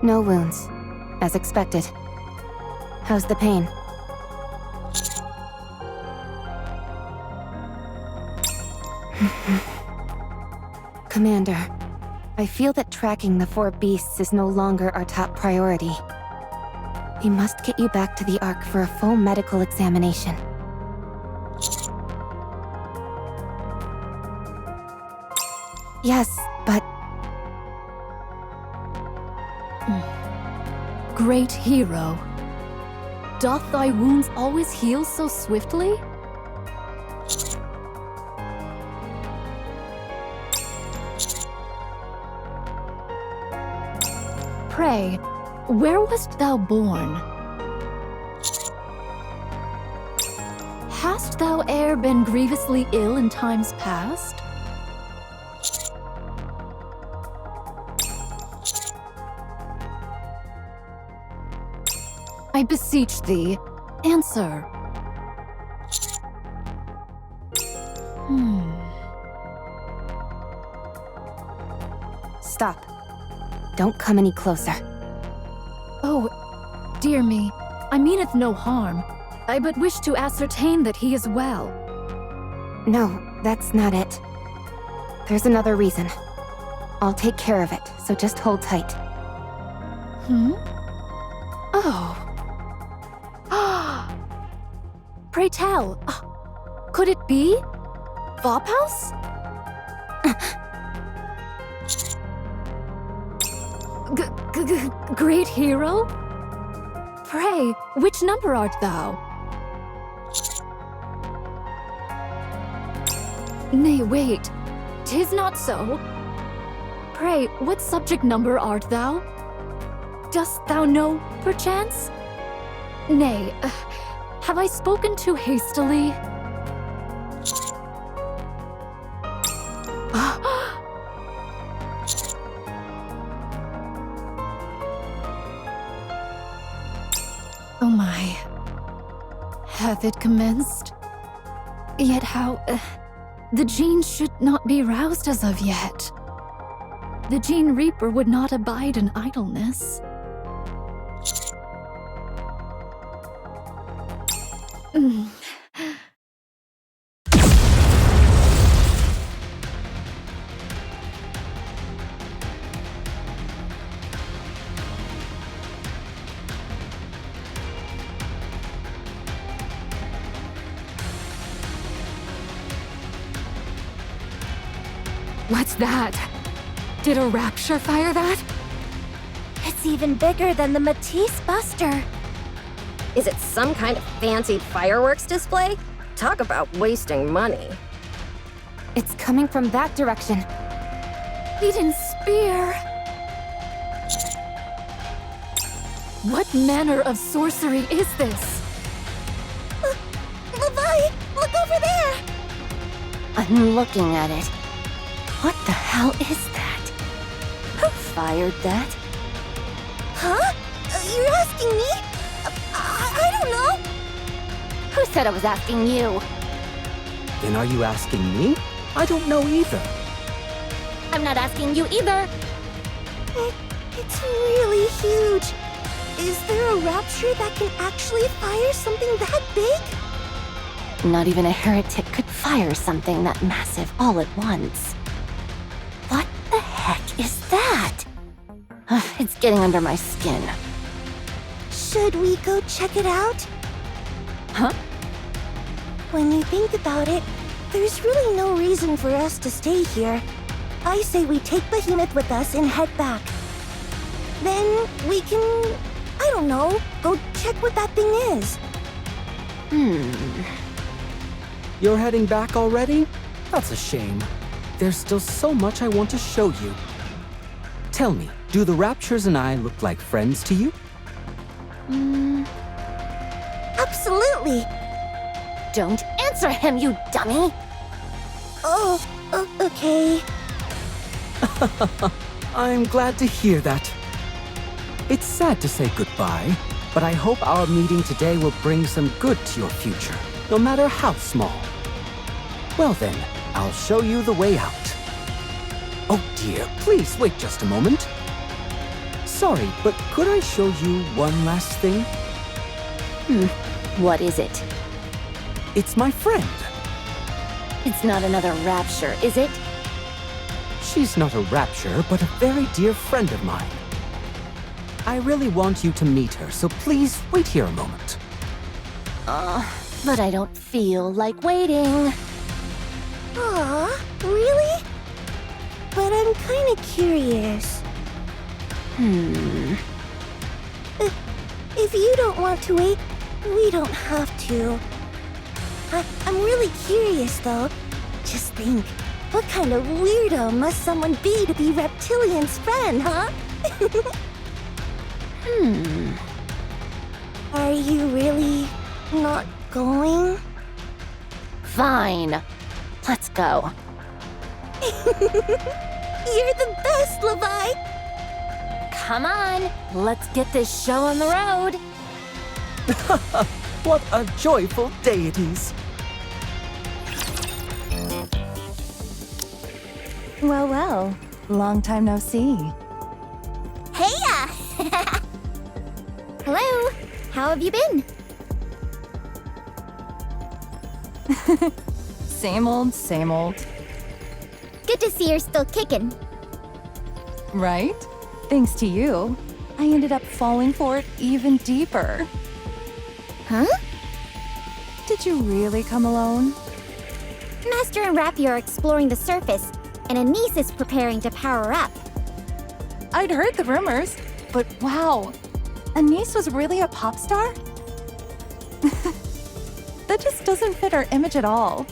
No wounds, as expected. How's the pain? Commander, I feel that tracking the 4 beasts is no longer our top priority. We must get you back to the Ark for a full medical examination. Yes, but Great hero. Doth thy wounds always heal so swiftly? Pray, where wast thou born? Hast thou e'er been grievously ill in times past? I beseech thee, answer. stop. Don't come any closer. Oh, dear me, I meaneth no harm. I but wish to ascertain that he is well. No, that's not it. There's another reason. I'll take care of it, so just hold tight. Oh. Pray tell, could it be? Vophouse? Great hero? Pray, which number art thou? Nay, wait. 'Tis not so. Pray, what subject number art thou? Dost thou know, perchance? Nay, have I spoken too hastily? Oh my. Hath it commenced? Yet how... the gene should not be roused as of yet. The Gene Reaper would not abide in idleness. What's that? Did a rapture fire that? It's even bigger than the Matisse Buster. Is it some kind of fancy fireworks display? Talk about wasting money. It's coming from that direction. Eden Spear! What manner of sorcery is this? Levi, look over there! I'm looking at it. What the hell is that? Who fired that? Huh? You're asking me? I don't know. Who said I was asking you? Then are you asking me? I don't know either. I'm not asking you either. It's really huge. Is there a rapture that can actually fire something that big? Not even a heretic could fire something that massive all at once. What the heck is that? It's getting under my skin. Should we go check it out? Huh? When you think about it, there's really no reason for us to stay here. I say we take Behemoth with us and head back. Then we can, I don't know, go check what that thing is. You're heading back already? That's a shame. There's still so much I want to show you. Tell me, do the Raptures and I look like friends to you? Absolutely. Don't answer him, you dummy! Oh, okay. I'm glad to hear that. It's sad to say goodbye, but I hope our meeting today will bring some good to your future, no matter how small. Well then, I'll show you the way out. Oh dear, please wait just a moment. Sorry, but could I show you one last thing? What is it? It's my friend. It's not another rapture, is it? She's not a Rapture, but a very dear friend of mine. I really want you to meet her, so please wait here a moment. But I don't feel like waiting. Aw, really? But I'm kinda curious. If you don't want to wait, we don't have to. I'm really curious, though. Just think, what kind of weirdo must someone be to be Reptilian's friend, huh? Are you really not going? Fine. Let's go. You're the best, Levi! Come on, let's get this show on the road. What a joyful deities! Well, well. Long time no see. Heya! Hello, how have you been? Same old, same old. Good to see you're still kicking. Right? Thanks to you, I ended up falling for it even deeper. Huh? Did you really come alone? Master and Rappy are exploring the surface, and Anise is preparing to power up. I'd heard the rumors, but wow, Anise was really a pop star? That just doesn't fit our image at all.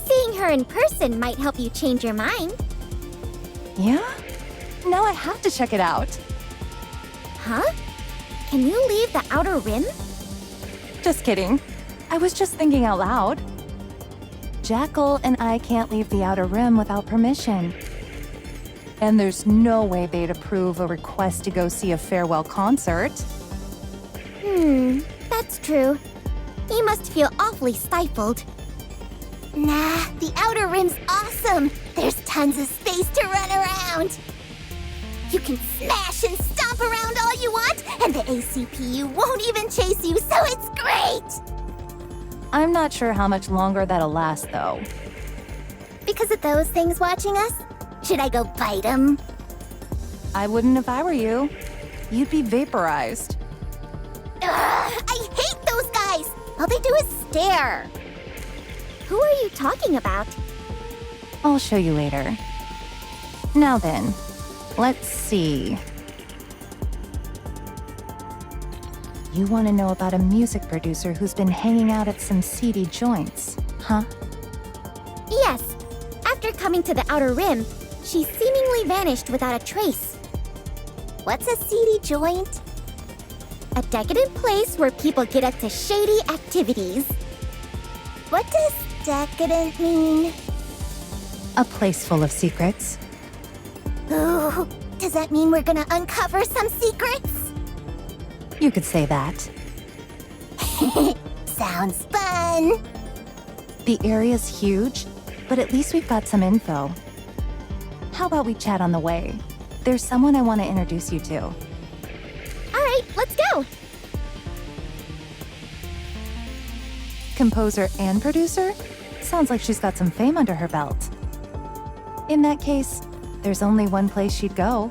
Seeing her in person might help you change your mind. Yeah? Now I have to check it out. Huh? Can you leave the outer rim? Just kidding. I was just thinking out loud. Jackal and I can't leave the outer rim without permission. And there's no way they'd approve a request to go see a farewell concert. That's true. You must feel awfully stifled. Nah, the outer rim's awesome. There's tons of space to run around. You can smash and stomp around all you want, and the ACPU won't even chase you, so it's great! I'm not sure how much longer that'll last, though. Because of those things watching us? Should I go bite them? I wouldn't if I were you. You'd be vaporized. Ugh, I hate those guys! All they do is stare. Who are you talking about? I'll show you later. Now then, let's see. You want to know about a music producer who's been hanging out at some seedy joints, huh? Yes. After coming to the outer rim, she seemingly vanished without a trace. What's a seedy joint? A decadent place where people get up to shady activities. What does decadent mean? A place full of secrets. Ooh, does that mean we're gonna uncover some secrets? You could say that. Sounds fun. The area's huge, but at least we've got some info. How about we chat on the way? There's someone I want to introduce you to. All right, let's go. Composer and producer? Sounds like she's got some fame under her belt. In that case, there's only one place she'd go.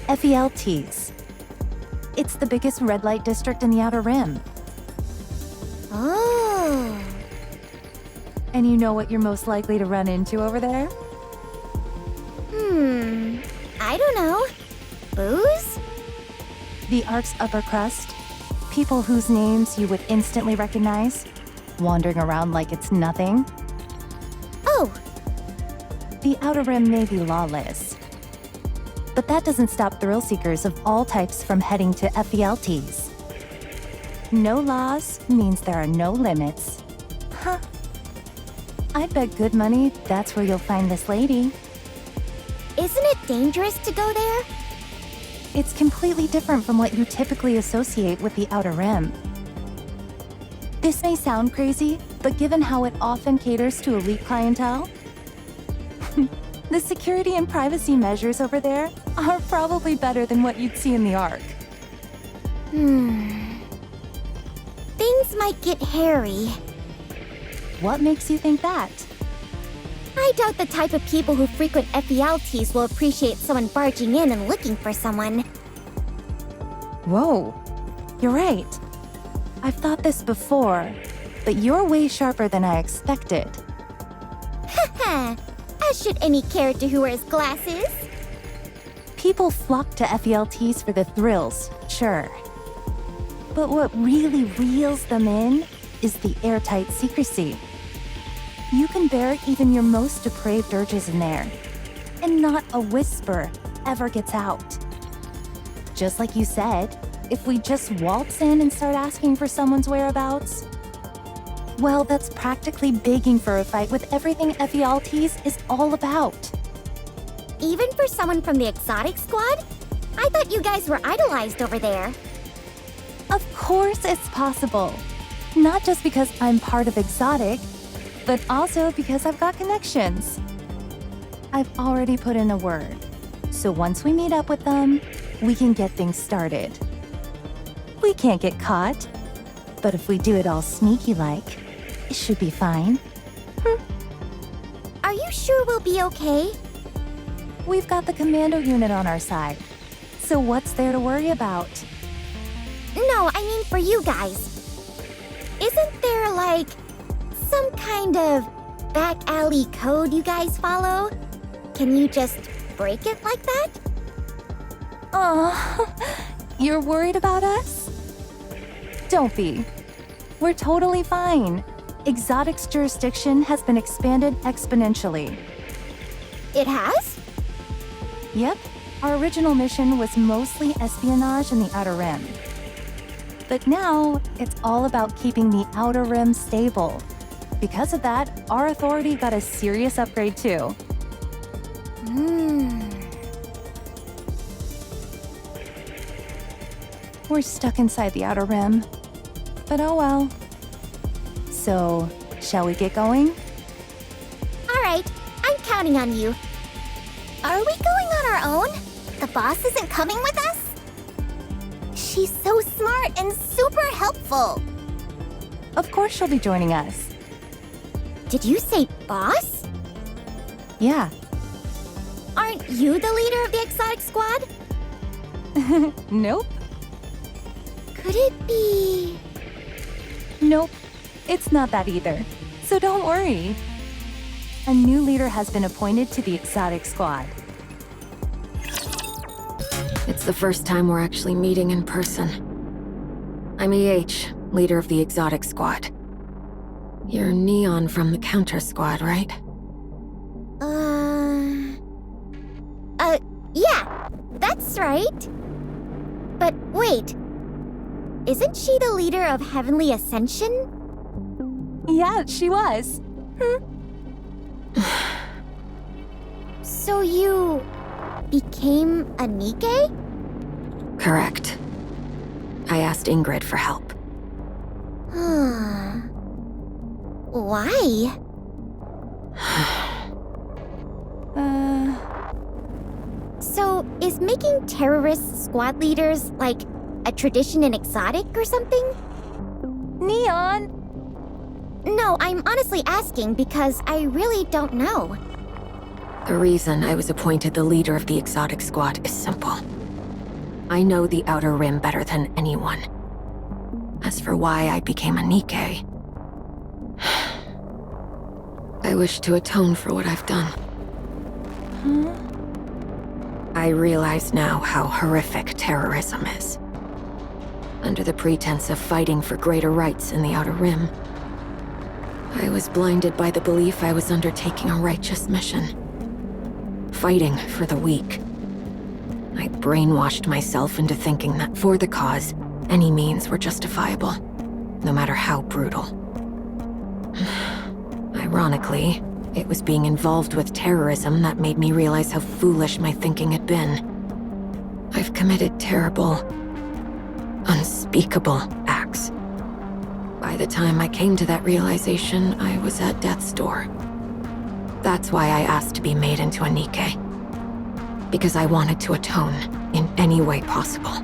FELT's. It's the biggest red light district in the Outer Rim. Oh. And you know what you're most likely to run into over there? I don't know. Booze? The Ark's upper crust. People whose names you would instantly recognize, wandering around like it's nothing. Oh, The Outer Rim may be lawless, but that doesn't stop thrill seekers of all types from heading to FELT's. No laws means there are no limits. Huh. I'd bet good money that's where you'll find this lady. isn't it dangerous to go there? It's completely different from what you typically associate with the Outer Rim. This may sound crazy, but given how it often caters to elite clientele, the security and privacy measures over there are probably better than what you'd see in the Ark. Things might get hairy. What makes you think that? I doubt the type of people who frequent FELTs will appreciate someone barging in and looking for someone. Whoa, you're right. I've thought this before, but you're way sharper than I expected. Haha, as should any character who wears glasses. People flock to FELTs for the thrills, sure. But what really reels them in is the airtight secrecy. You can bear even your most depraved urges in there, and not a whisper ever gets out. Just like you said, if we just waltz in and start asking for someone's whereabouts, well, that's practically begging for a fight with everything FELTs is all about. Even for someone from the exotic squad? I thought you guys were idolized over there. Of course it's possible. Not just because I'm part of Exotic, but also because I've got connections. I've already put in a word, so once we meet up with them, we can get things started. We can't get caught, but if we do it all sneaky-like, it should be fine. Are you sure we'll be okay? We've got the commando unit on our side, so what's there to worry about? No, I mean for you guys. Isn't there, like, some kind of back alley code you guys follow? Can you just break it like that? Aw, you're worried about us? Don't be. We're totally fine. Exotic's jurisdiction has been expanded exponentially. It has? Yep, our original mission was mostly espionage in the Outer Rim. But now, it's all about keeping the Outer Rim stable. Because of that, our authority got a serious upgrade too. We're stuck inside the Outer Rim. But oh well. So, shall we get going? All right, I'm counting on you. Are we going on our own? The boss isn't coming with us? She's so smart and super helpful. Of course she'll be joining us. Did you say boss? Yeah. Aren't you the leader of the exotic squad? Nope. Could it be... Nope. It's not that either. So don't worry. A new leader has been appointed to the exotic squad. It's the first time we're actually meeting in person. I'm EH, leader of the exotic squad. You're Neon from the counter squad, right? Yeah, that's right. But wait, isn't she the leader of Heavenly Ascension? Yeah, she was. So you became a Nikke? Correct. I asked Ingrid for help. Why? So, is making terrorist squad leaders like a tradition in Exotic or something? Neon! No, I'm honestly asking because I really don't know. The reason I was appointed the leader of the exotic squad is simple. I know the Outer Rim better than anyone. As for why I became a Nikke, I wish to atone for what I've done. I realize now how horrific terrorism is. Under the pretense of fighting for greater rights in the Outer Rim, I was blinded by the belief I was undertaking a righteous mission. Fighting for the weak. I brainwashed myself into thinking that for the cause, any means were justifiable, no matter how brutal. Ironically, it was being involved with terrorism that made me realize how foolish my thinking had been. I've committed terrible, unspeakable acts. By the time I came to that realization, I was at death's door. That's why I asked to be made into a Nikke. Because I wanted to atone in any way possible.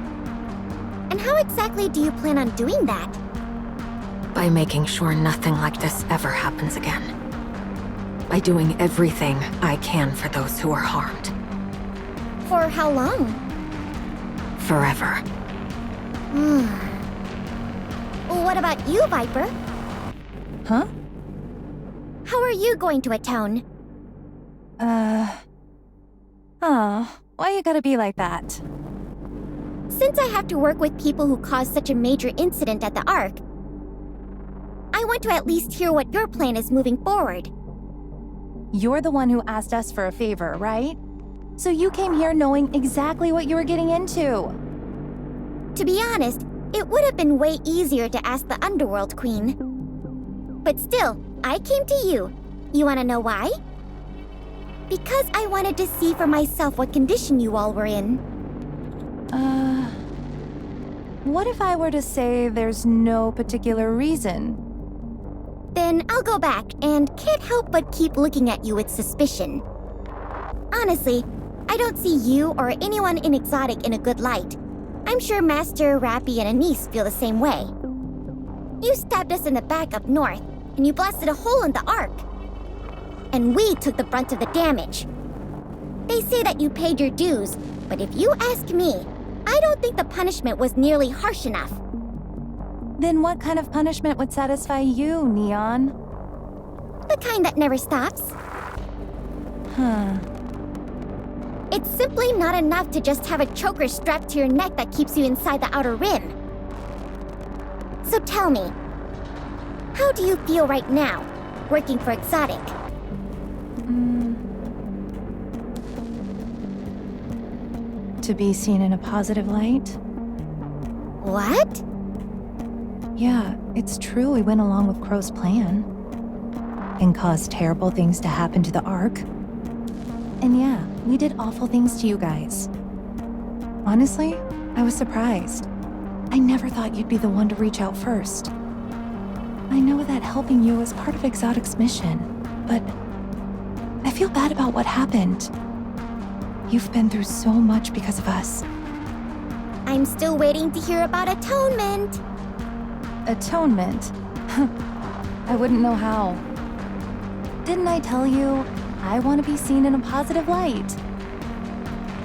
And how exactly do you plan on doing that? By making sure nothing like this ever happens again. By doing everything I can for those who are harmed. For how long? Forever. What about you, Viper? Huh? How are you going to atone? Oh, why you gotta be like that? Since I have to work with people who caused such a major incident at the Ark, I want to at least hear what your plan is moving forward. You're the one who asked us for a favor, right? So you came here knowing exactly what you were getting into. To be honest, it would have been way easier to ask the Underworld Queen. But still, I came to you. You want to know why? Because I wanted to see for myself what condition you all were in. What if I were to say there's no particular reason? Then I'll go back and can't help but keep looking at you with suspicion. Honestly, I don't see you or anyone in Exotic in a good light. I'm sure Master, Rappy, and Anise feel the same way. You stabbed us in the back up north, and you blasted a hole in the Ark. And we took the brunt of the damage. They say that you paid your dues, but if you ask me, I don't think the punishment was nearly harsh enough. Then what kind of punishment would satisfy you, Neon? The kind that never stops. Huh. It's simply not enough to just have a choker strapped to your neck that keeps you inside the Outer Rim. So tell me, how do you feel right now, working for Exotic? To be seen in a positive light? What? Yeah, it's true we went along with Crow's plan. And caused terrible things to happen to the Ark. And yeah, we did awful things to you guys. Honestly, I was surprised. I never thought you'd be the one to reach out first. I know that helping you was part of Exotic's mission, but I feel bad about what happened. You've been through so much because of us. I'm still waiting to hear about atonement. Atonement? I wouldn't know how. Didn't I tell you, I want to be seen in a positive light?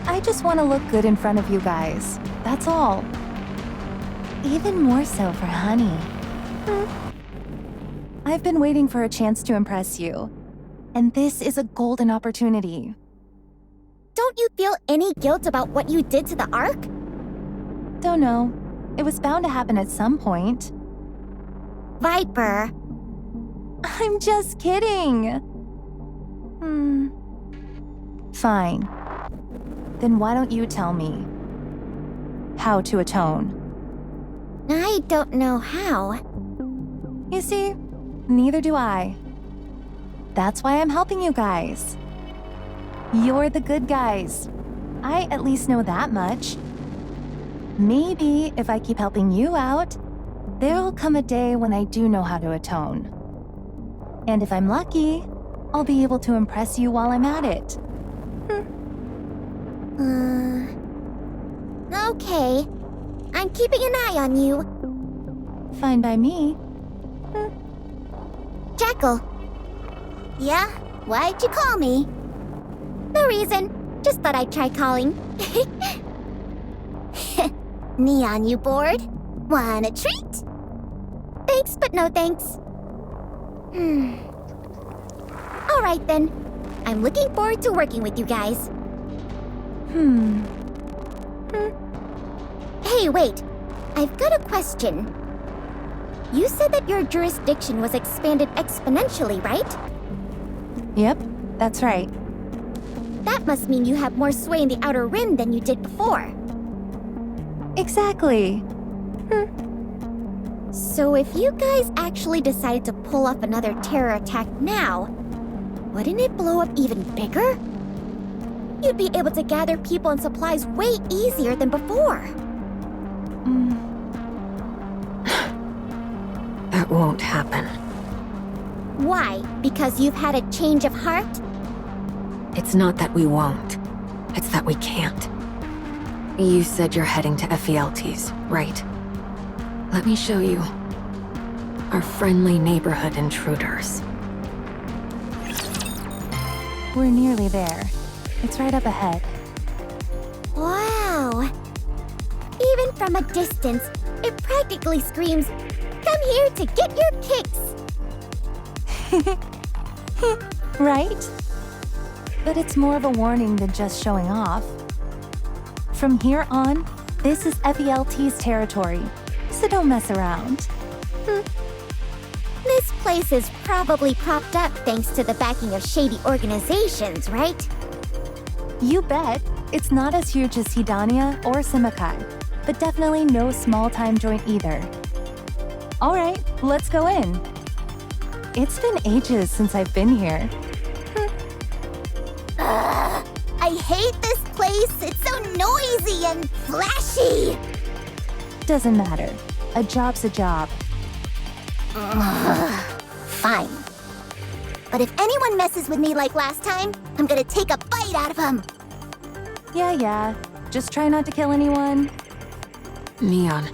I just want to look good in front of you guys. That's all. Even more so for Honey. I've been waiting for a chance to impress you. And this is a golden opportunity. Don't you feel any guilt about what you did to the Ark? Don't know. It was bound to happen at some point. Viper. I'm just kidding. Fine. Then why don't you tell me how to atone? I don't know how. You see, neither do I. That's why I'm helping you guys. You're the good guys. I at least know that much. Maybe if I keep helping you out, there'll come a day when I do know how to atone. And if I'm lucky, I'll be able to impress you while I'm at it. Okay. I'm keeping an eye on you. Fine by me. Jackal. Yeah? Why'd you call me? No reason. Just thought I'd try calling. Neon, you bored? Want a treat? Thanks, but no thanks. Alright then. I'm looking forward to working with you guys. Hey, wait. I've got a question. You said that your jurisdiction was expanded exponentially, right? Yep, that's right. That must mean you have more sway in the Outer Rim than you did before. Exactly. So if you guys actually decide to pull off another terror attack now, wouldn't it blow up even bigger? You'd be able to gather people and supplies way easier than before. That won't happen. Why? Because you've had a change of heart? It's not that we won't. It's that we can't. You said you're heading to Ephialtes, right? Let me show you. Our friendly neighborhood intruders. We're nearly there. It's right up ahead. Wow. Even from a distance, it practically screams, "Come here to get your kicks!" Right? But it's more of a warning than just showing off. From here on, this is FELT's territory, so don't mess around. This place is probably propped up thanks to the backing of shady organizations, right? You bet. It's not as huge as Hidania or Simikai, but definitely no small-time joint either. All right, let's go in. It's been ages since I've been here. I hate this place. It's so noisy and flashy. Doesn't matter. A job's a job. Fine. But if anyone messes with me like last time, I'm gonna take a bite out of them. Yeah. Just try not to kill anyone. Neon,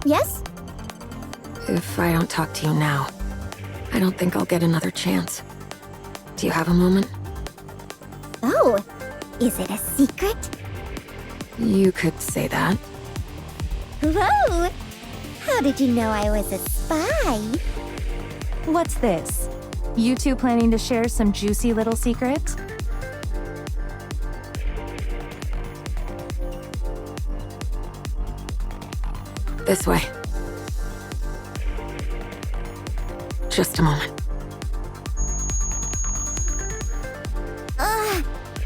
Yes? if I don't talk to you now, I don't think I'll get another chance. Do you have a moment? Oh, is it a secret? You could say that. Whoa! How did you know I was a spy? What's this? You two planning to share some juicy little secret? This way. Just a moment.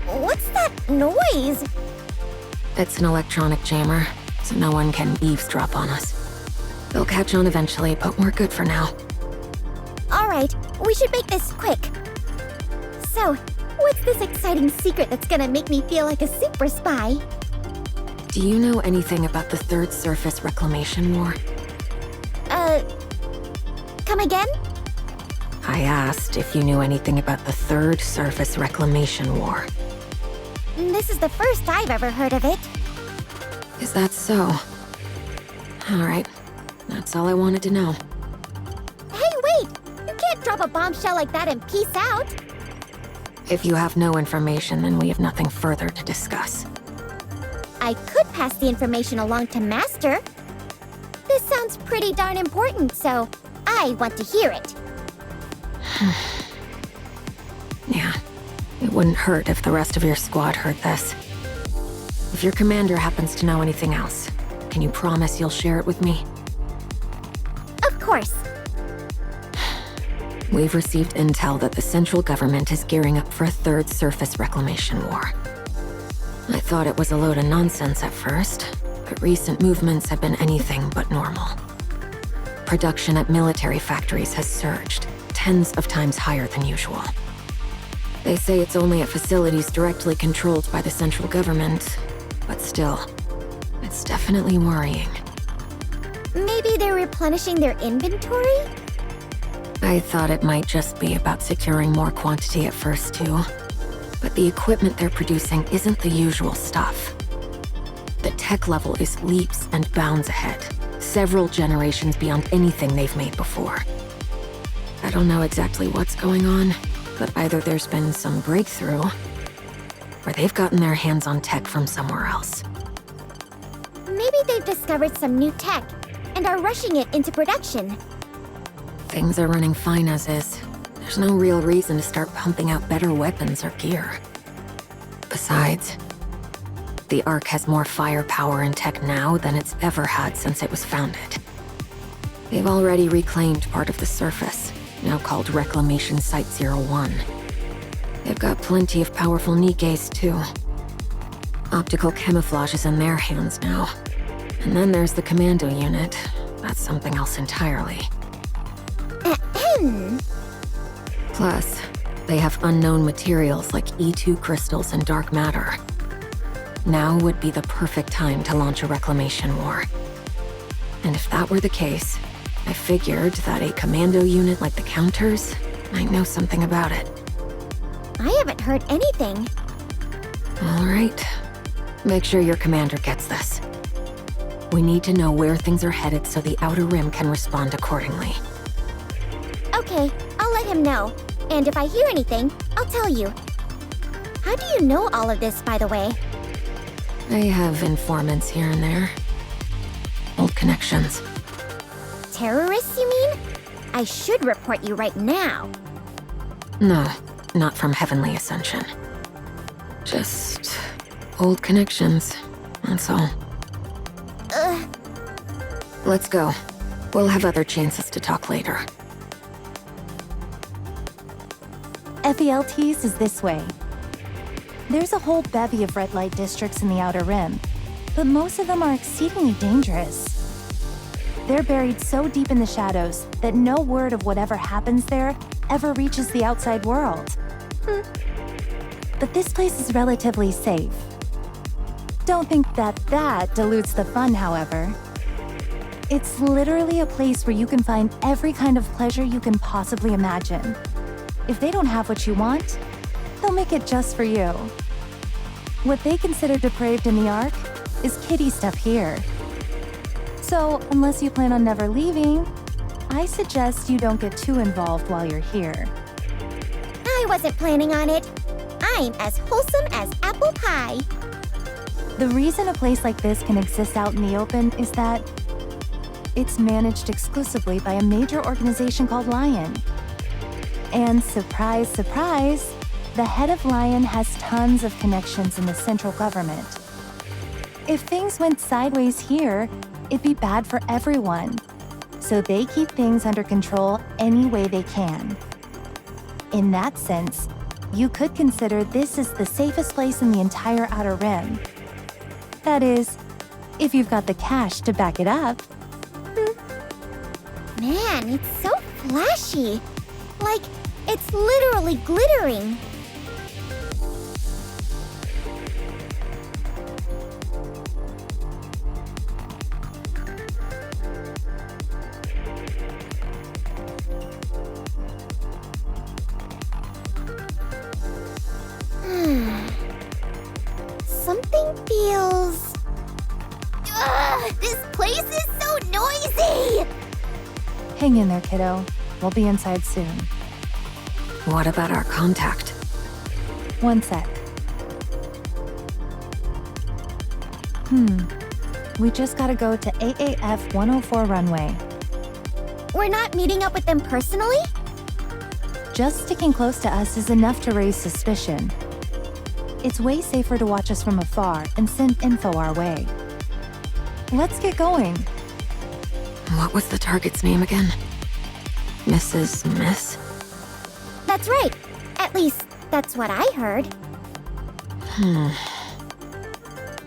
What's that noise? It's an electronic jammer, so no one can eavesdrop on us. They'll catch on eventually, but we're good for now. All right, we should make this quick. So, what's this exciting secret that's gonna make me feel like a super spy? Do you know anything about the Third Surface Reclamation War? Come again? I asked if you knew anything about the Third Surface Reclamation War. This is the first I've ever heard of it. Is that so? Alright, that's all I wanted to know. Hey, wait! You can't drop a bombshell like that and peace out! If you have no information, then we have nothing further to discuss. I could pass the information along to Master. This sounds pretty darn important, so I want to hear it. Yeah, it wouldn't hurt if the rest of your squad heard this. If your commander happens to know anything else, can you promise you'll share it with me? Of course. We've received intel that the central government is gearing up for a Third Surface Reclamation War. I thought it was a load of nonsense at first, but recent movements have been anything but normal. Production at military factories has surged, tens of times higher than usual. They say it's only at facilities directly controlled by the central government, but still, it's definitely worrying. Maybe they're replenishing their inventory? I thought it might just be about securing more quantity at first, too. But the equipment they're producing isn't the usual stuff. The tech level is leaps and bounds ahead, several generations beyond anything they've made before. I don't know exactly what's going on, but either there's been some breakthrough, or they've gotten their hands on tech from somewhere else. Maybe they've discovered some new tech and are rushing it into production. Things are running fine as is. There's no real reason to start pumping out better weapons or gear. Besides, the Ark has more firepower and tech now than it's ever had since it was founded. They've already reclaimed part of the surface, now called Reclamation Site 01. They've got plenty of powerful Nikkes, too. Optical camouflage is in their hands now. And then there's the commando unit. That's something else entirely. Plus, they have unknown materials like E2 crystals and dark matter. Now would be the perfect time to launch a reclamation war. And if that were the case, I figured that a commando unit like the Counters might know something about it. I haven't heard anything. All right. Make sure your commander gets this. We need to know where things are headed so the Outer Rim can respond accordingly. Okay, I'll let him know. And if I hear anything, I'll tell you. How do you know all of this, by the way? I have informants here and there. Old connections. Terrorists, you mean? I should report you right now. No, not from Heavenly Ascension. Just old connections, that's all. Let's go. We'll have other chances to talk later. FELTs is this way. There's a whole bevy of red light districts in the Outer Rim, but most of them are exceedingly dangerous. They're buried so deep in the shadows that no word of whatever happens there ever reaches the outside world. But this place is relatively safe. Don't think that dilutes the fun, however. It's literally a place where you can find every kind of pleasure you can possibly imagine. If they don't have what you want, they'll make it just for you. What they consider depraved in the Ark is kiddie stuff here. So, unless you plan on never leaving, I suggest you don't get too involved while you're here. I wasn't planning on it. I'm as wholesome as apple pie. The reason a place like this can exist out in the open is that it's managed exclusively by a major organization called Lion. And surprise, surprise, the head of Lion has tons of connections in the central government. If things went sideways here, it'd be bad for everyone. So they keep things under control any way they can. In that sense, you could consider this is the safest place in the entire Outer Rim. That is, if you've got the cash to back it up. Man, it's so flashy. Like, it's literally glittering. Something feels... Ugh, this place is so noisy! Hang in there, kiddo. We'll be inside soon. What about our contact? One sec. We just gotta go to AAF 104 runway. We're not meeting up with them personally? Just sticking close to us is enough to raise suspicion. It's way safer to watch us from afar and send info our way. Let's get going. What was the target's name again? Mrs. Miss? That's right. At least, that's what I heard.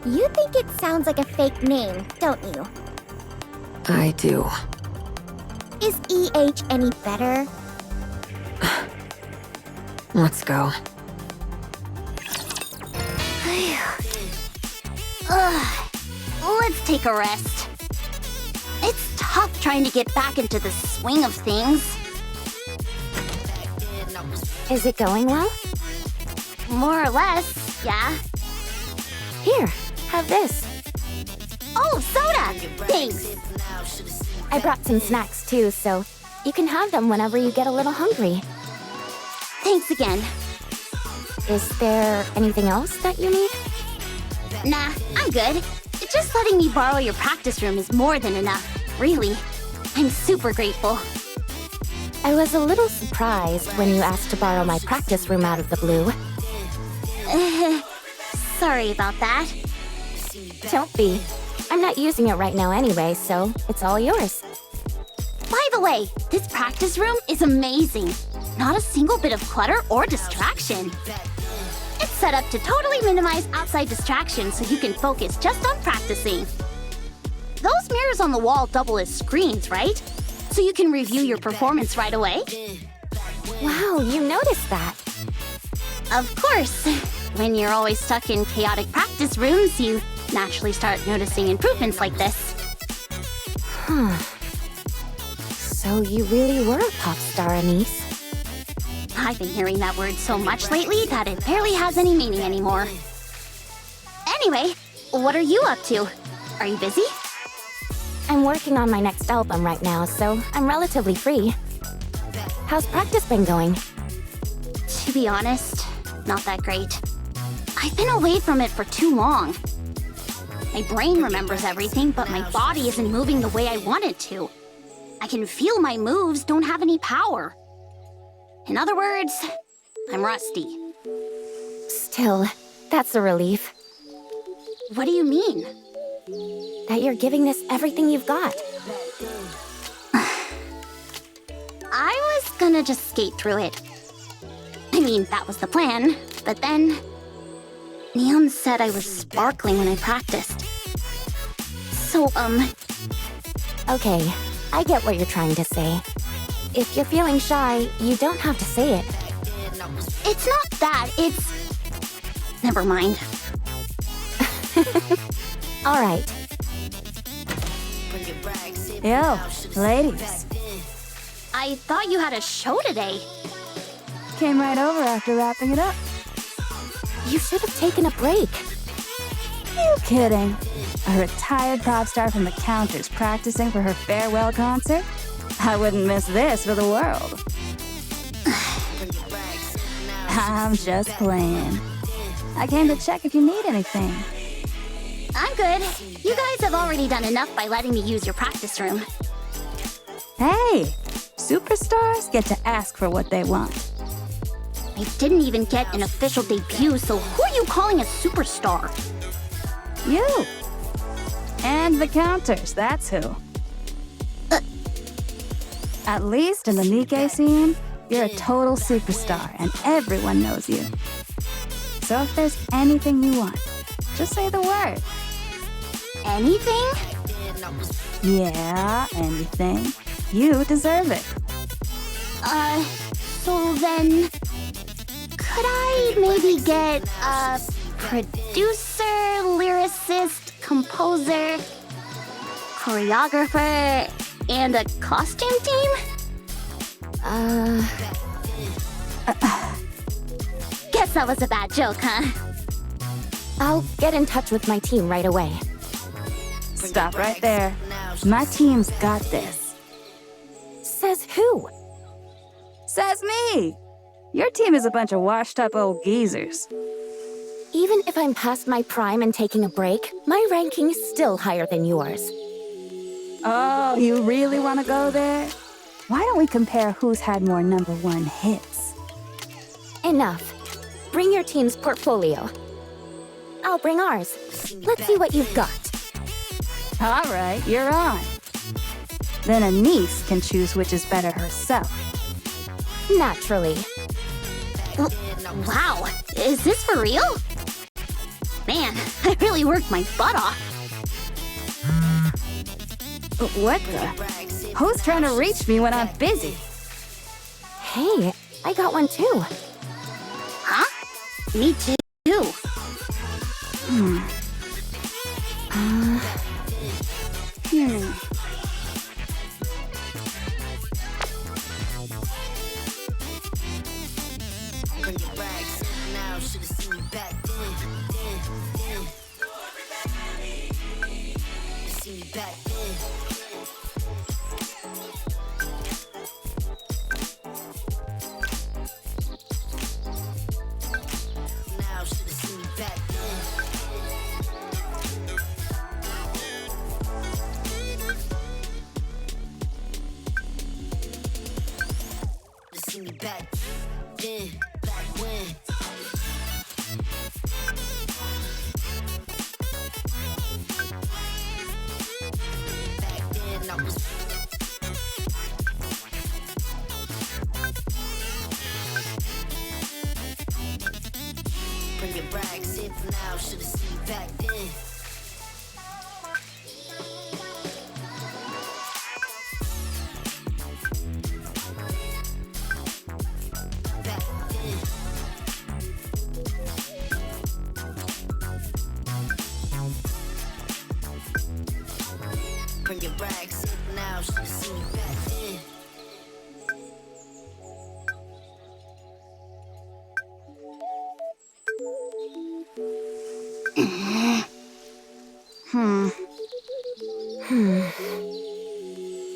You think it sounds like a fake name, don't you? I do. Is EH any better? Let's go. Let's take a rest. It's tough trying to get back into the swing of things. Is it going well? More or less, yeah. Here, have this. Oh, soda! Thanks. I brought some snacks too, so you can have them whenever you get a little hungry. Thanks again. Is there anything else that you need? Nah, I'm good. Just letting me borrow your practice room is more than enough, really. I'm super grateful. I was a little surprised when you asked to borrow my practice room out of the blue. Sorry about that. Don't be. I'm not using it right now anyway, so it's all yours. By the way, this practice room is amazing. Not a single bit of clutter or distraction. It's set up to totally minimize outside distractions so you can focus just on practicing. Those mirrors on the wall double as screens, right? So you can review your performance right away. Wow, you noticed that. Of course. When you're always stuck in chaotic practice rooms, you naturally start noticing improvements like this. So you really were a pop star, Anise. I've been hearing that word so much lately that it barely has any meaning anymore. Anyway, what are you up to? Are you busy? I'm working on my next album right now, so I'm relatively free. How's practice been going? To be honest, not that great. I've been away from it for too long. My brain remembers everything, but my body isn't moving the way I want it to. I can feel my moves don't have any power. In other words, I'm rusty. Still, that's a relief. What do you mean? That you're giving this everything you've got. I was gonna just skate through it. I mean, that was the plan, but then... Neon said I was sparkling when I practiced. So, Okay, I get what you're trying to say. If you're feeling shy, you don't have to say it. it's not that, it's... Never mind. All right. Yo, ladies. I thought you had a show today. Came right over after wrapping it up. You should have taken a break. You kidding? A retired pop star from the counters practicing for her farewell concert? I wouldn't miss this for the world. I'm just playing. I came to check if you need anything. I'm good. You guys have already done enough by letting me use your practice room. Hey, superstars get to ask for what they want. I didn't even get an official debut, so who are you calling a superstar? You. And the counters, that's who. At least in the Nikke scene, you're a total superstar and everyone knows you. So if there's anything you want, just say the word. Anything? Yeah, anything. You deserve it. So then... Could I maybe get a producer, lyricist, composer, choreographer, and a costume team? Guess that was a bad joke, huh? I'll get in touch with my team right away. Stop right there. My team's got this. Says who? Says me. Your team is a bunch of washed-up old geezers. Even if I'm past my prime and taking a break, my ranking's still higher than yours. Oh, you really want to go there? Why don't we compare who's had more #1 hits? Enough. Bring your team's portfolio. I'll bring ours. Let's see what you've got. All right, you're on. Then a niece can choose which is better herself. Naturally. Wow, is this for real? Man, I really worked my butt off. What the? Who's trying to reach me when I'm busy? Hey, I got one too. Huh? Me too. Bring your rags in for now, should've seen you back then. Bring your rags in for now, should've seen you back then.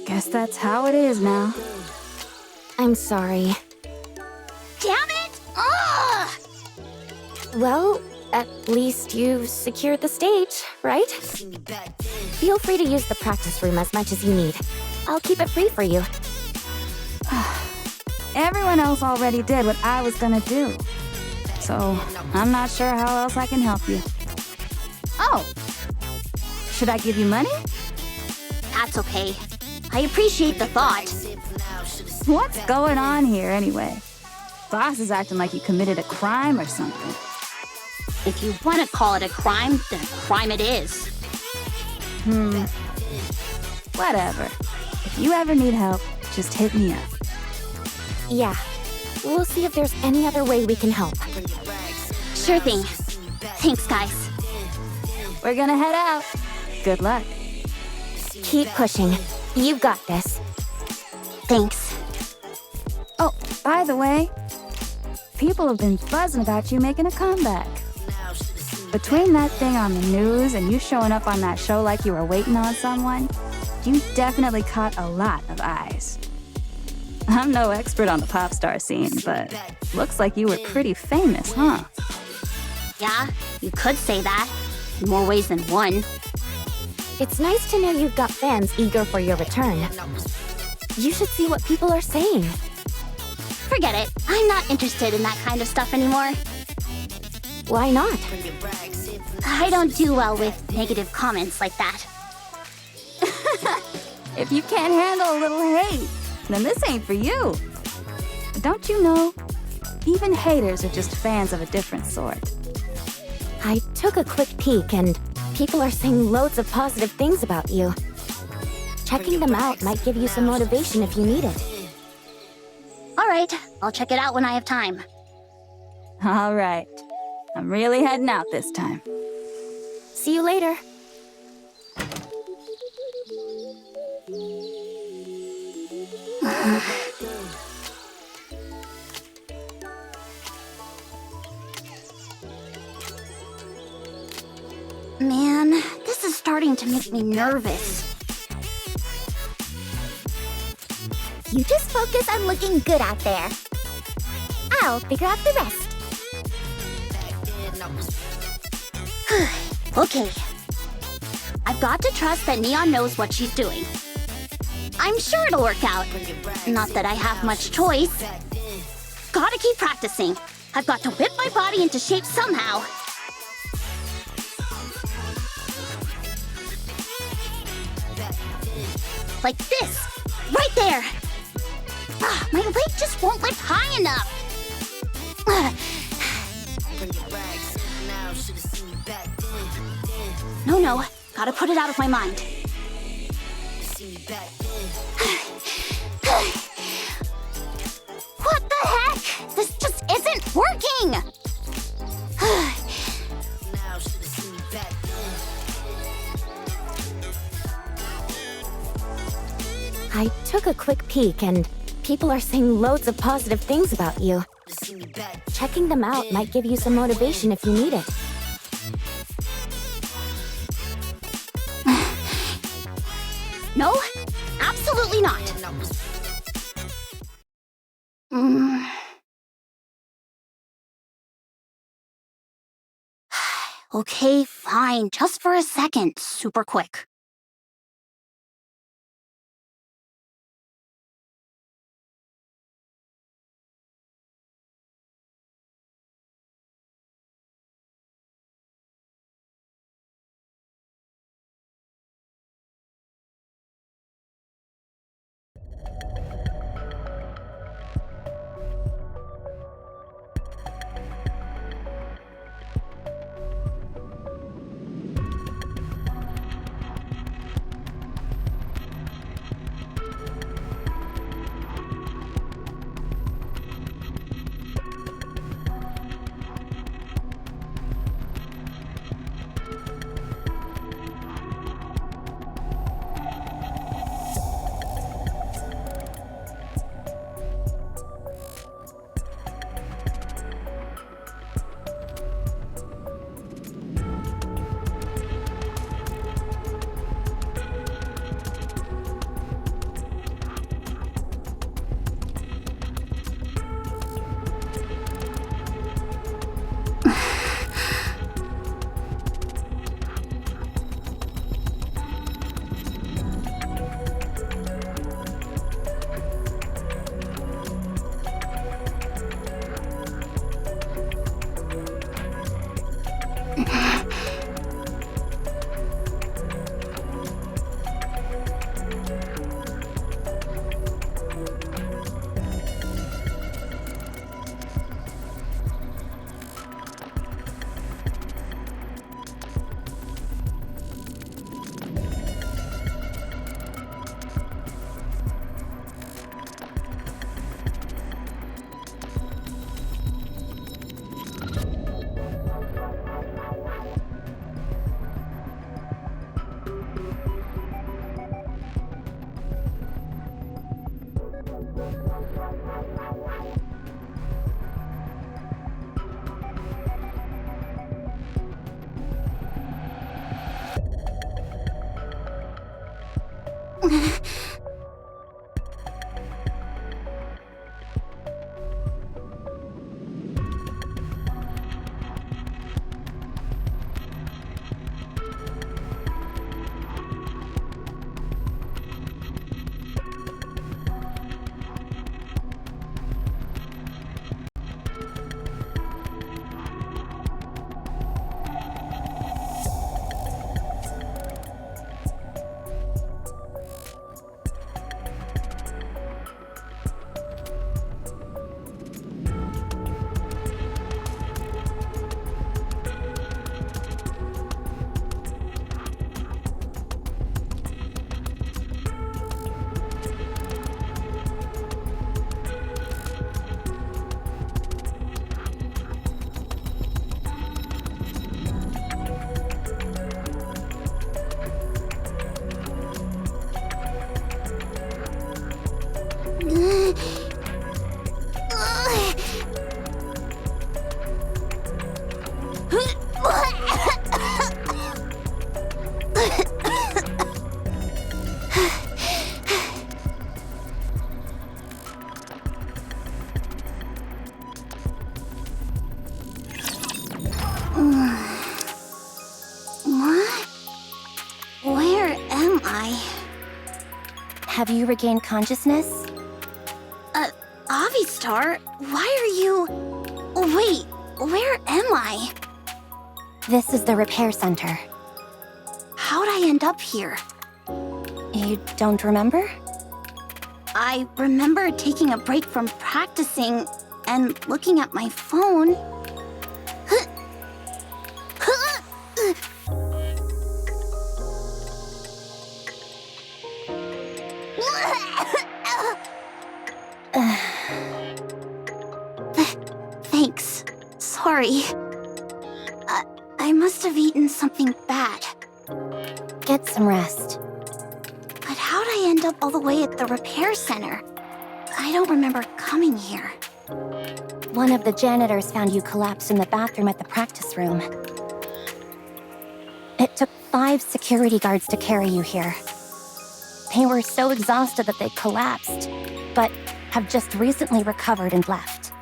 Guess that's how it is now. I'm sorry. Damn it! Ugh! Well, At least you've secured the stage, right? Feel free to use the practice room as much as you need. I'll keep it free for you. Everyone else already did what I was gonna do. So, I'm not sure how else I can help you. Oh! Should I give you money? That's okay. I appreciate the thought. What's going on here, anyway? Boss is acting like you committed a crime or something. If you want to call it a crime, then a crime it is. Whatever. If you ever need help, just hit me up. Yeah. We'll see if there's any other way we can help. Sure thing. Thanks, guys. We're gonna head out. Good luck. Keep pushing. You've got this. Thanks. Oh, by the way, people have been buzzing about you making a comeback. Between that thing on the news and you showing up on that show like you were waiting on someone, you definitely caught a lot of eyes. I'm no expert on the pop star scene, but looks like you were pretty famous, huh? Yeah, you could say that. In more ways than one. It's nice to know you've got fans eager for your return. You should see what people are saying. Forget it. I'm not interested in that kind of stuff anymore. Why not? I don't do well with negative comments like that. If you can't handle a little hate, then this ain't for you. But don't you know, even haters are just fans of a different sort. I took a quick peek and people are saying loads of positive things about you. Checking them out might give you some motivation if you need it. All right, I'll check it out when I have time. All right. I'm really heading out this time. See you later. Man, this is starting to make me nervous. You just focus on looking good out there. I'll figure out the rest. Okay. I've got to trust that Neon knows what she's doing. I'm sure it'll work out. Not that I have much choice. Gotta keep practicing. I've got to whip my body into shape somehow. Like this. Right there. Ah, my leg just won't lift high enough. No. Gotta put it out of my mind. What the heck? This just isn't working! I took a quick peek and people are saying loads of positive things about you. Checking them out might give you some motivation if you need it. No, absolutely not. Okay, fine. Just for a second. Super quick. Where am I? Have you regained consciousness? Avistar, why are you... Wait, where am I? This is the repair center. How'd I end up here? You don't remember? I remember taking a break from practicing and looking at my phone. Thanks. Sorry. I must have eaten something bad. Get some rest. But how'd I end up all the way at the repair center? I don't remember coming here. One of the janitors found you collapsed in the bathroom at the practice room. It took 5 security guards to carry you here. They were so exhausted that they collapsed, but have just recently recovered and left.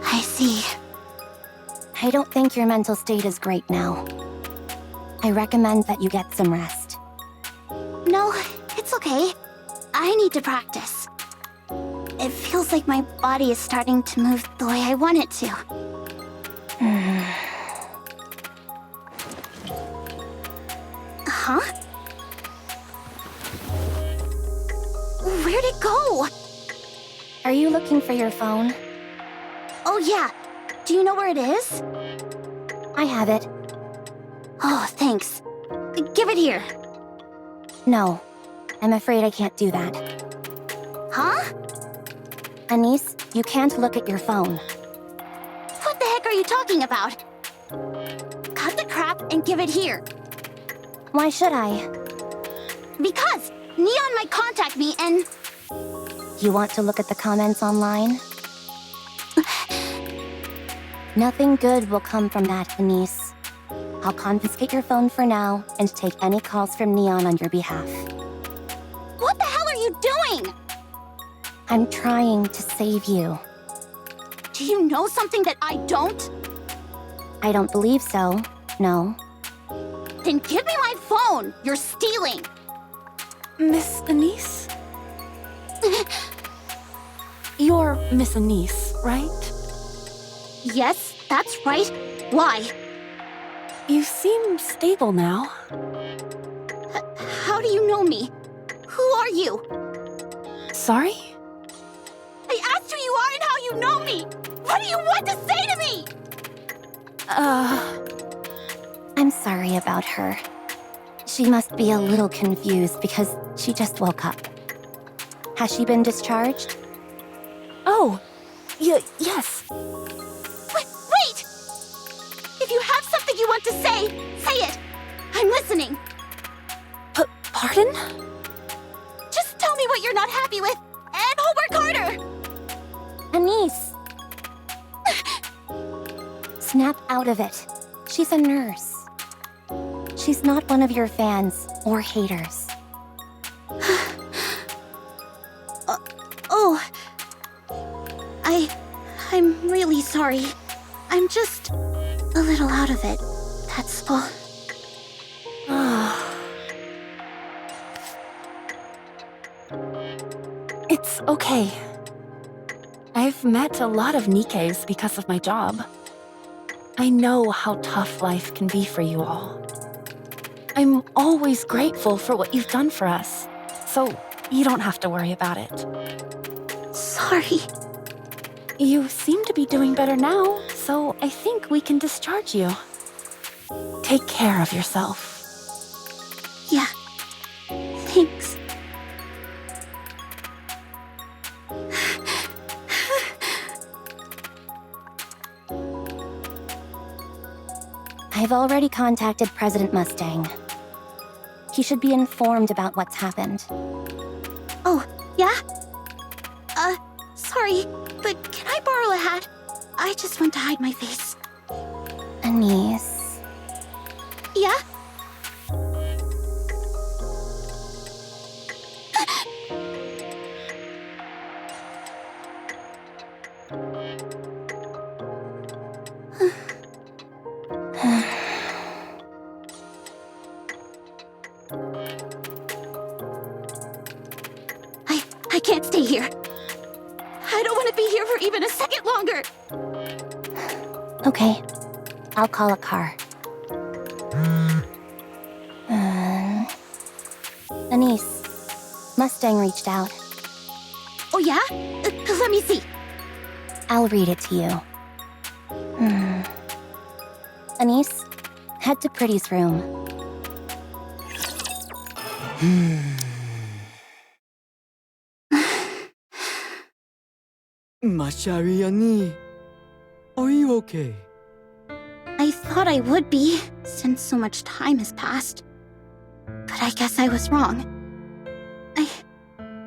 I see. I don't think your mental state is great now. I recommend that you get some rest. No, it's okay. I need to practice. It feels like my body is starting to move the way I want it to. Huh? Where'd it go? Are you looking for your phone? Oh yeah. Do you know where it is? I have it. Oh, thanks. Give it here. No, I'm afraid I can't do that. Huh? Anise, you can't look at your phone. What the heck are you talking about? Cut the crap and give it here. Why should I? Because Neon might contact me and... You want to look at the comments online? Nothing good will come from that, Anise. I'll confiscate your phone for now and take any calls from Neon on your behalf. What the hell are you doing? I'm trying to save you. Do you know something that I don't? I don't believe so, no. Then give me my phone! You're stealing! Miss Anise? You're Miss Anise, right? Yes, that's right. Why? You seem stable now. How do you know me? Who are you? Sorry? I asked who you are and how you know me! What do you want to say to me? I'm sorry about her. She must be a little confused because she just woke up. Has she been discharged? Oh, yes. Wait! If you have something you want to say it. I'm listening. Pardon? Just tell me what you're not happy with, and I'll work harder! Anise! Snap out of it. She's a nurse. She's not one of your fans or haters. sorry. I'm just a little out of it. That's all. It's okay. I've met a lot of Nikkes because of my job. I know how tough life can be for you all. I'm always grateful for what you've done for us, so you don't have to worry about it. Sorry. You seem to be doing better now, so I think we can discharge you. Take care of yourself. Yeah. Thanks. I've already contacted President Mustang. He should be informed about what's happened. Oh, yeah? Sorry, but can I borrow a hat? I just want to hide my face. Anise. Yeah? I can't stay here. I don't want to be here for even a second longer. Okay, I'll call a car. Anise, Mustang reached out. Oh yeah? Let me see. I'll read it to you. Anise, head to Pretty's room. Mashariani, are you okay? I thought I would be, since so much time has passed. But I guess I was wrong.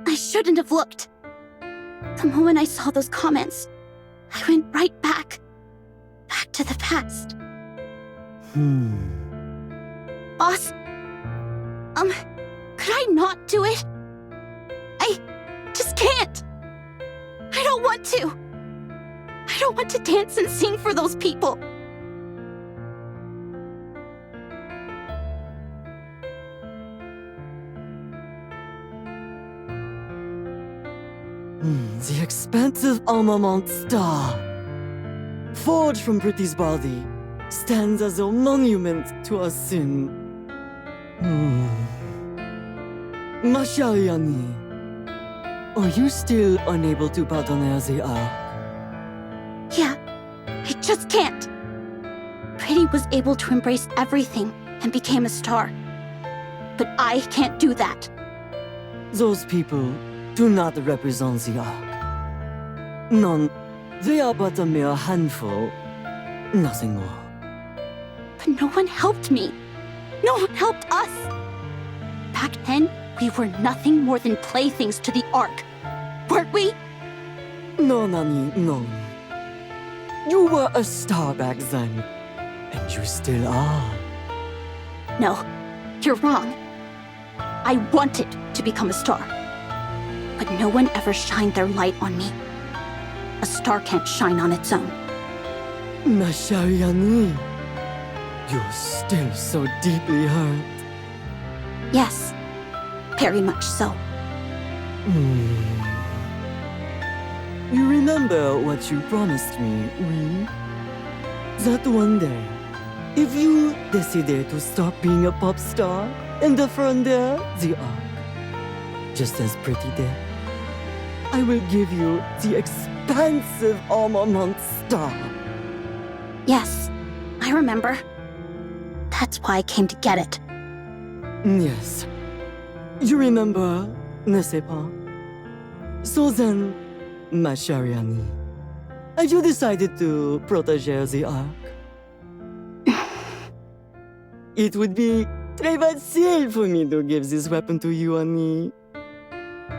I shouldn't have looked. The moment I saw those comments, I went right back to the past. Boss, could I not do it? I just can't. I don't want to. I don't want to dance and sing for those people. The expansive armament star, forged from Pretty's body, stands as a monument to our sin. Mashariani, are you still unable to pardonner the arc? Yeah, I just can't. Pretty was able to embrace everything and became a star. But I can't do that. Those people do not represent the arc. None. They are but a mere handful. Nothing more. But no one helped me. No one helped us. Back then, we were nothing more than playthings to the Ark. Weren't we? No, Nani, no. You were a star back then. And you still are. No, you're wrong. I wanted to become a star. But no one ever shined their light on me. A star can't shine on its own. Mashariani, you're still so deeply hurt. Yes, very much so. You remember what you promised me, oui? That one day, if you decided to stop being a pop star and defender the arc, just as Pretty did, I will give you the expansive armament star. Yes, I remember. That's why I came to get it. Yes. You remember, n'est-ce pas? So then, Mashariani, have you decided to protéger the arc? It would be très facile for me to give this weapon to you, Annie.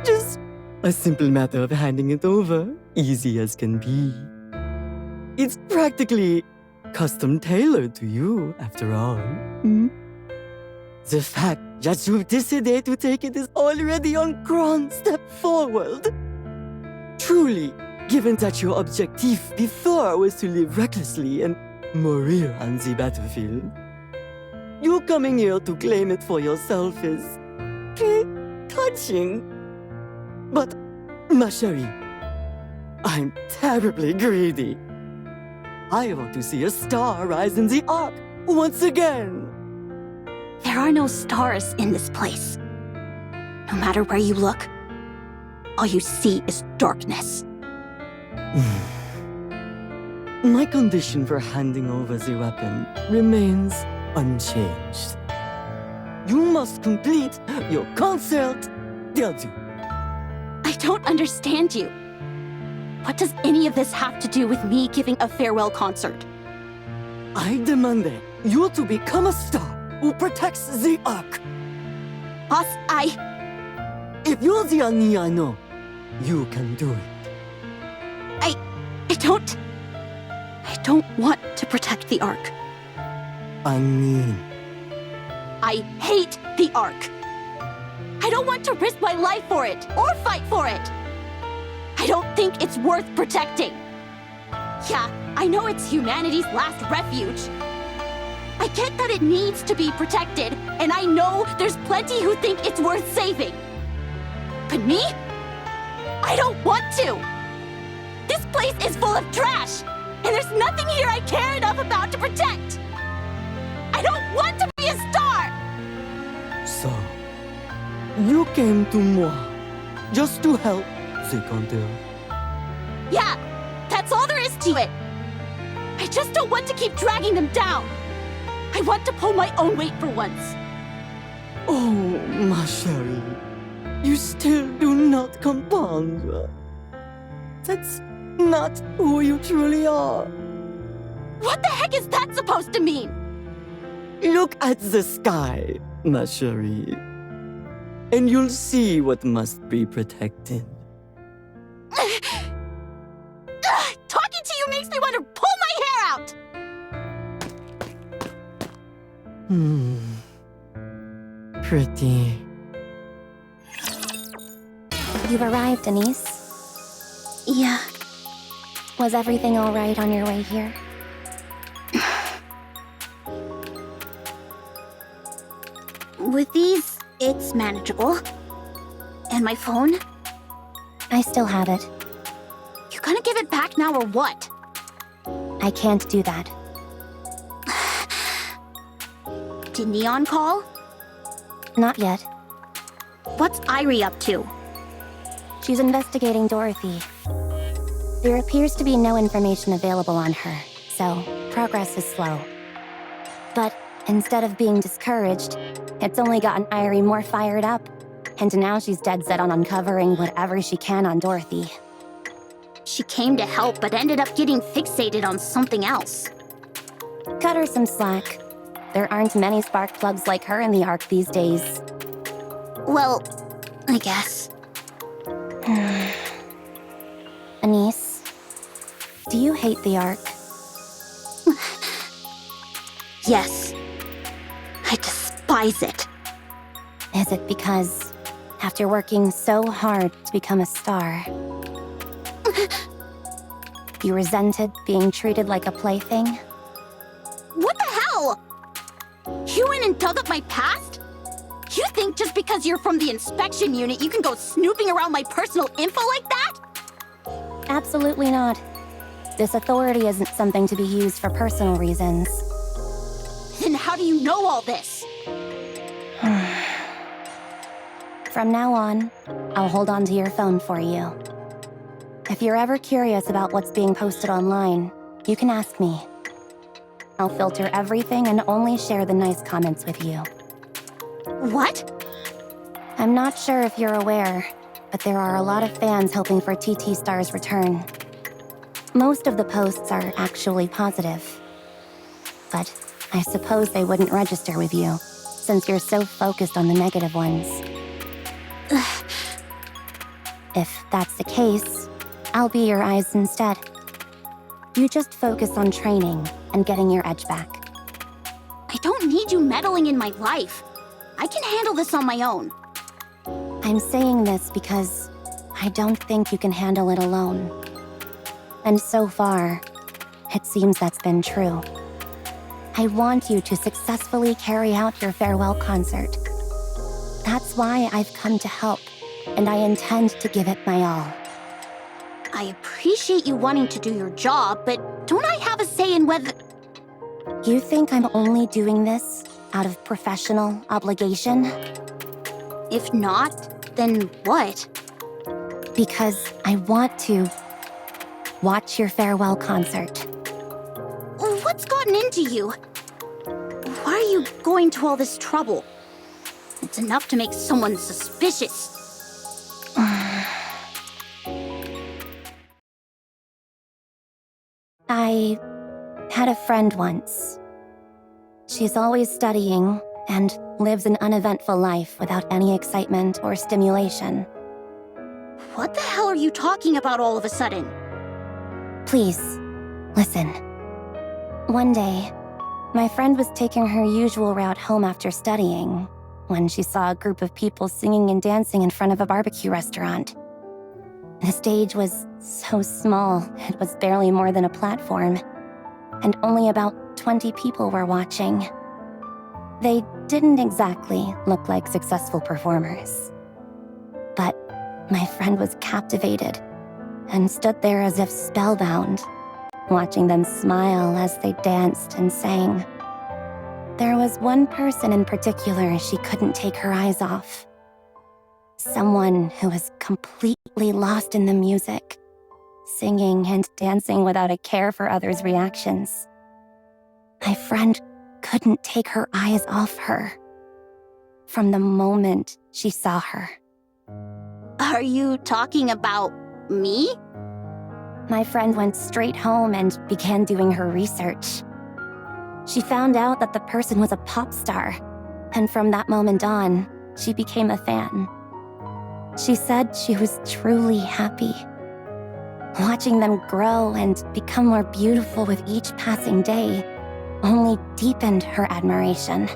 Just a simple matter of handing it over, easy as can be. It's practically custom-tailored to you, after all. The fact that you've decided to take it is already a grand step forward. Truly, Given that your objective before was to live recklessly and mourir on the battlefield, you coming here to claim it for yourself is pretty touching. But, ma chérie, I'm terribly greedy. I want to see a star rise in the arc once again. There are no stars in this place. No matter where you look, all you see is darkness. My condition for handing over the weapon remains unchanged. You must complete your concert d'adieu. I don't understand you. What does any of this have to do with me giving a farewell concert? I demanded you to become a star who protects the Ark. Boss, If you're the only I know, you can do it. I don't want to protect the Ark. I mean, I hate the Ark. I don't want to risk my life for it, or fight for it. I don't think it's worth protecting. Yeah, I know it's humanity's last refuge. I get that it needs to be protected, and I know there's plenty who think it's worth saving. But me? I don't want to. This place is full of trash, and there's nothing here I care enough about to protect. I don't want to be a star! so you came to moi just to help the Countess. Yeah, that's all there is to it. I just don't want to keep dragging them down. I want to pull my own weight for once. Oh, ma chérie, you still do not comprendre. That's not who you truly are. What the heck is that supposed to mean? Look at the sky, ma chérie, and you'll see what must be protected. Talking to you makes me want to pull my hair out! Pretty. You've arrived, Denise. Yeah. Was everything all right on your way here? With these, it's manageable. And my phone? I still have it. You gonna give it back now or what? I can't do that. Did Neon call? Not yet. What's Irie up to? She's investigating Dorothy. There appears to be no information available on her, so progress is slow. But instead of being discouraged, it's only gotten Irie more fired up, and now she's dead set on uncovering whatever she can on Dorothy. She came to help, but ended up getting fixated on something else. Cut her some slack. There aren't many spark plugs like her in the Ark these days. Well, I guess. Anise, do you hate the Ark? Yes. I despise it. Is it because, after working so hard to become a star, you resented being treated like a plaything? What the hell? You went and dug up my past? You think just because you're from the inspection unit, you can go snooping around my personal info like that? Absolutely not. This authority isn't something to be used for personal reasons. Then how do you know all this? From now on, I'll hold on to your phone for you. If you're ever curious about what's being posted online, you can ask me. I'll filter everything and only share the nice comments with you. What? I'm not sure if you're aware, but there are a lot of fans hoping for TT Star's return. Most of the posts are actually positive. But I suppose they wouldn't register with you, since you're so focused on the negative ones. If that's the case, I'll be your eyes instead. You just focus on training and getting your edge back. I don't need you meddling in my life. I can handle this on my own. I'm saying this because I don't think you can handle it alone. And so far, it seems that's been true. I want you to successfully carry out your farewell concert. That's why I've come to help, and I intend to give it my all. I appreciate you wanting to do your job, but don't I have a say in whether... You think I'm only doing this out of professional obligation? If not, then what? Because I want to watch your farewell concert. What's gotten into you? Why are you going to all this trouble? It's enough to make someone suspicious. I had a friend once. She's always studying and lives an uneventful life without any excitement or stimulation. What the hell are you talking about all of a sudden? Please, listen. One day, my friend was taking her usual route home after studying when she saw a group of people singing and dancing in front of a barbecue restaurant. The stage was so small, it was barely more than a platform, and only about 20 people were watching. They didn't exactly look like successful performers. But my friend was captivated and stood there as if spellbound, watching them smile as they danced and sang. There was one person in particular she couldn't take her eyes off. Someone who was completely lost in the music, singing and dancing without a care for others' reactions. My friend couldn't take her eyes off her from the moment she saw her. Are you talking about me? My friend went straight home and began doing her research. She found out that the person was a pop star, and from that moment on, she became a fan. She said she was truly happy. Watching them grow and become more beautiful with each passing day only deepened her admiration.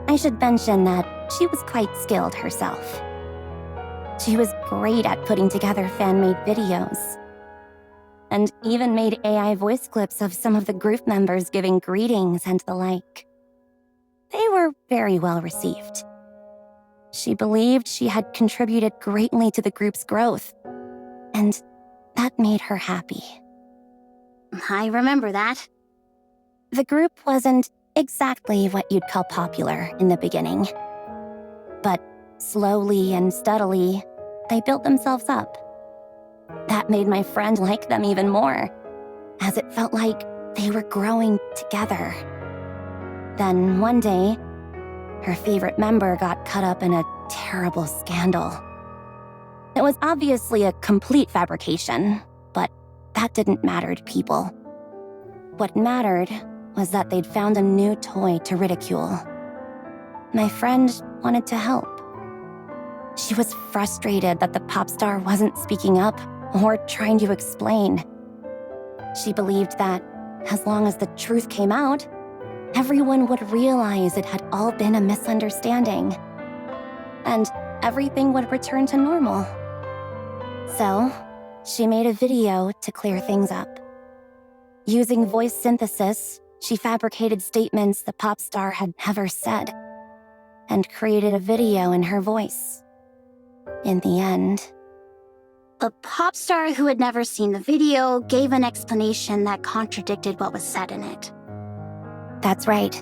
I should mention that she was quite skilled herself. She was great at putting together fan-made videos, and even made AI voice clips of some of the group members giving greetings and the like. They were very well received. She believed she had contributed greatly to the group's growth, and that made her happy. I remember that. The group wasn't exactly what you'd call popular in the beginning, but slowly and steadily, they built themselves up. That made my friend like them even more, as it felt like they were growing together. Then one day, her favorite member got caught up in a terrible scandal. It was obviously a complete fabrication, but that didn't matter to people. What mattered was that they'd found a new toy to ridicule. My friend wanted to help. She was frustrated that the pop star wasn't speaking up or trying to explain. She believed that, as long as the truth came out, everyone would realize it had all been a misunderstanding, and everything would return to normal. So, she made a video to clear things up. Using voice synthesis, she fabricated statements the pop star had never said, and created a video in her voice. In the end, A pop star who had never seen the video gave an explanation that contradicted what was said in it. that's right.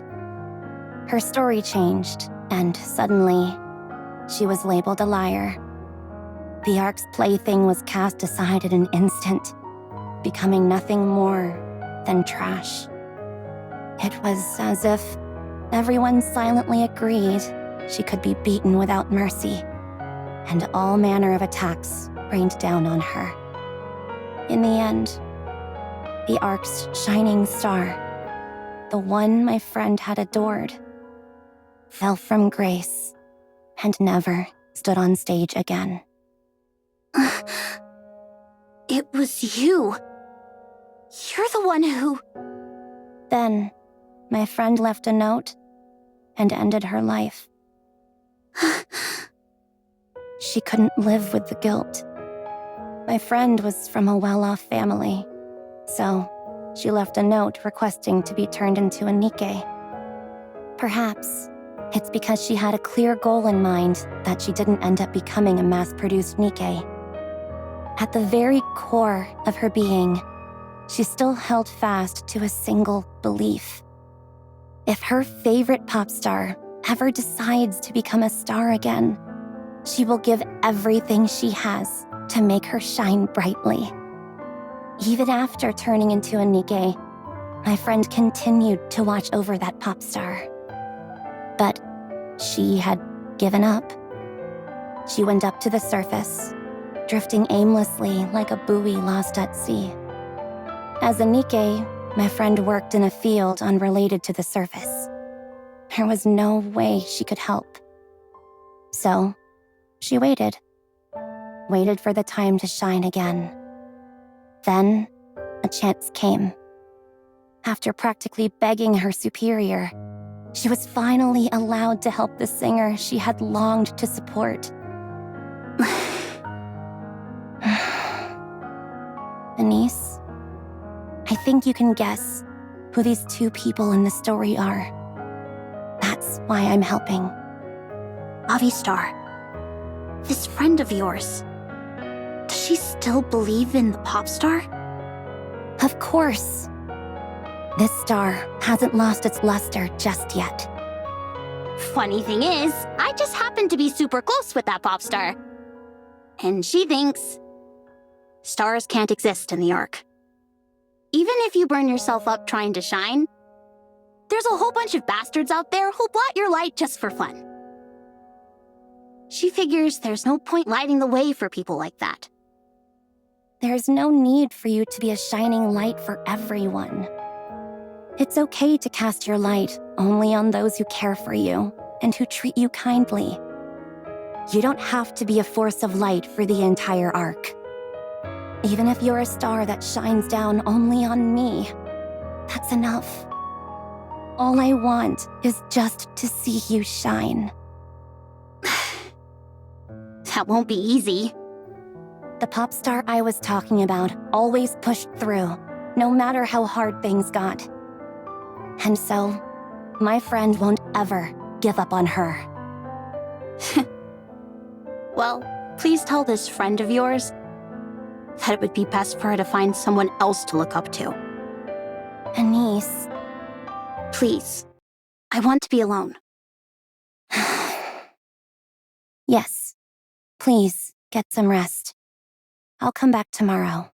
Her story changed, and suddenly, she was labeled a liar. The Ark's plaything was cast aside in an instant, becoming nothing more than trash. It was as if everyone silently agreed she could be beaten without mercy, and all manner of attacks rained down on her. In the end, the Ark's shining star, the one my friend had adored, fell from grace and never stood on stage again. It was you. You're the one who... Then, my friend left a note and ended her life. She couldn't live with the guilt. My friend was from a well-off family, so she left a note requesting to be turned into a Nikke. Perhaps it's because she had a clear goal in mind that she didn't end up becoming a mass-produced Nikke. At the very core of her being, she still held fast to a single belief. If her favorite pop star ever decides to become a star again, she will give everything she has to make her shine brightly. Even after turning into a Nikke, my friend continued to watch over that pop star. But she had given up. She went up to the surface, drifting aimlessly like a buoy lost at sea. As a Nikke, my friend worked in a field unrelated to the surface. There was no way she could help. So, she waited. Waited for the time to shine again. Then, a chance came. After practically begging her superior, she was finally allowed to help the singer she had longed to support. Anise, I think you can guess who these two people in the story are. That's why I'm helping. Avistar, this friend of yours, does she still believe in the pop star? Of course. This star hasn't lost its luster just yet. Funny thing is, I just happen to be super close with that pop star. And she thinks stars can't exist in the Ark. Even if you burn yourself up trying to shine, there's a whole bunch of bastards out there who'll blot your light just for fun. She figures there's no point lighting the way for people like that. There's no need for you to be a shining light for everyone. It's okay to cast your light only on those who care for you and who treat you kindly. You don't have to be a force of light for the entire Ark. Even if you're a star that shines down only on me, that's enough. All I want is just to see you shine. That won't be easy. The pop star I was talking about always pushed through, no matter how hard things got. And so, my friend won't ever give up on her. Well, please tell this friend of yours that it would be best for her to find someone else to look up to. Anise. Please. I want to be alone. Yes. Please, get some rest. I'll come back tomorrow.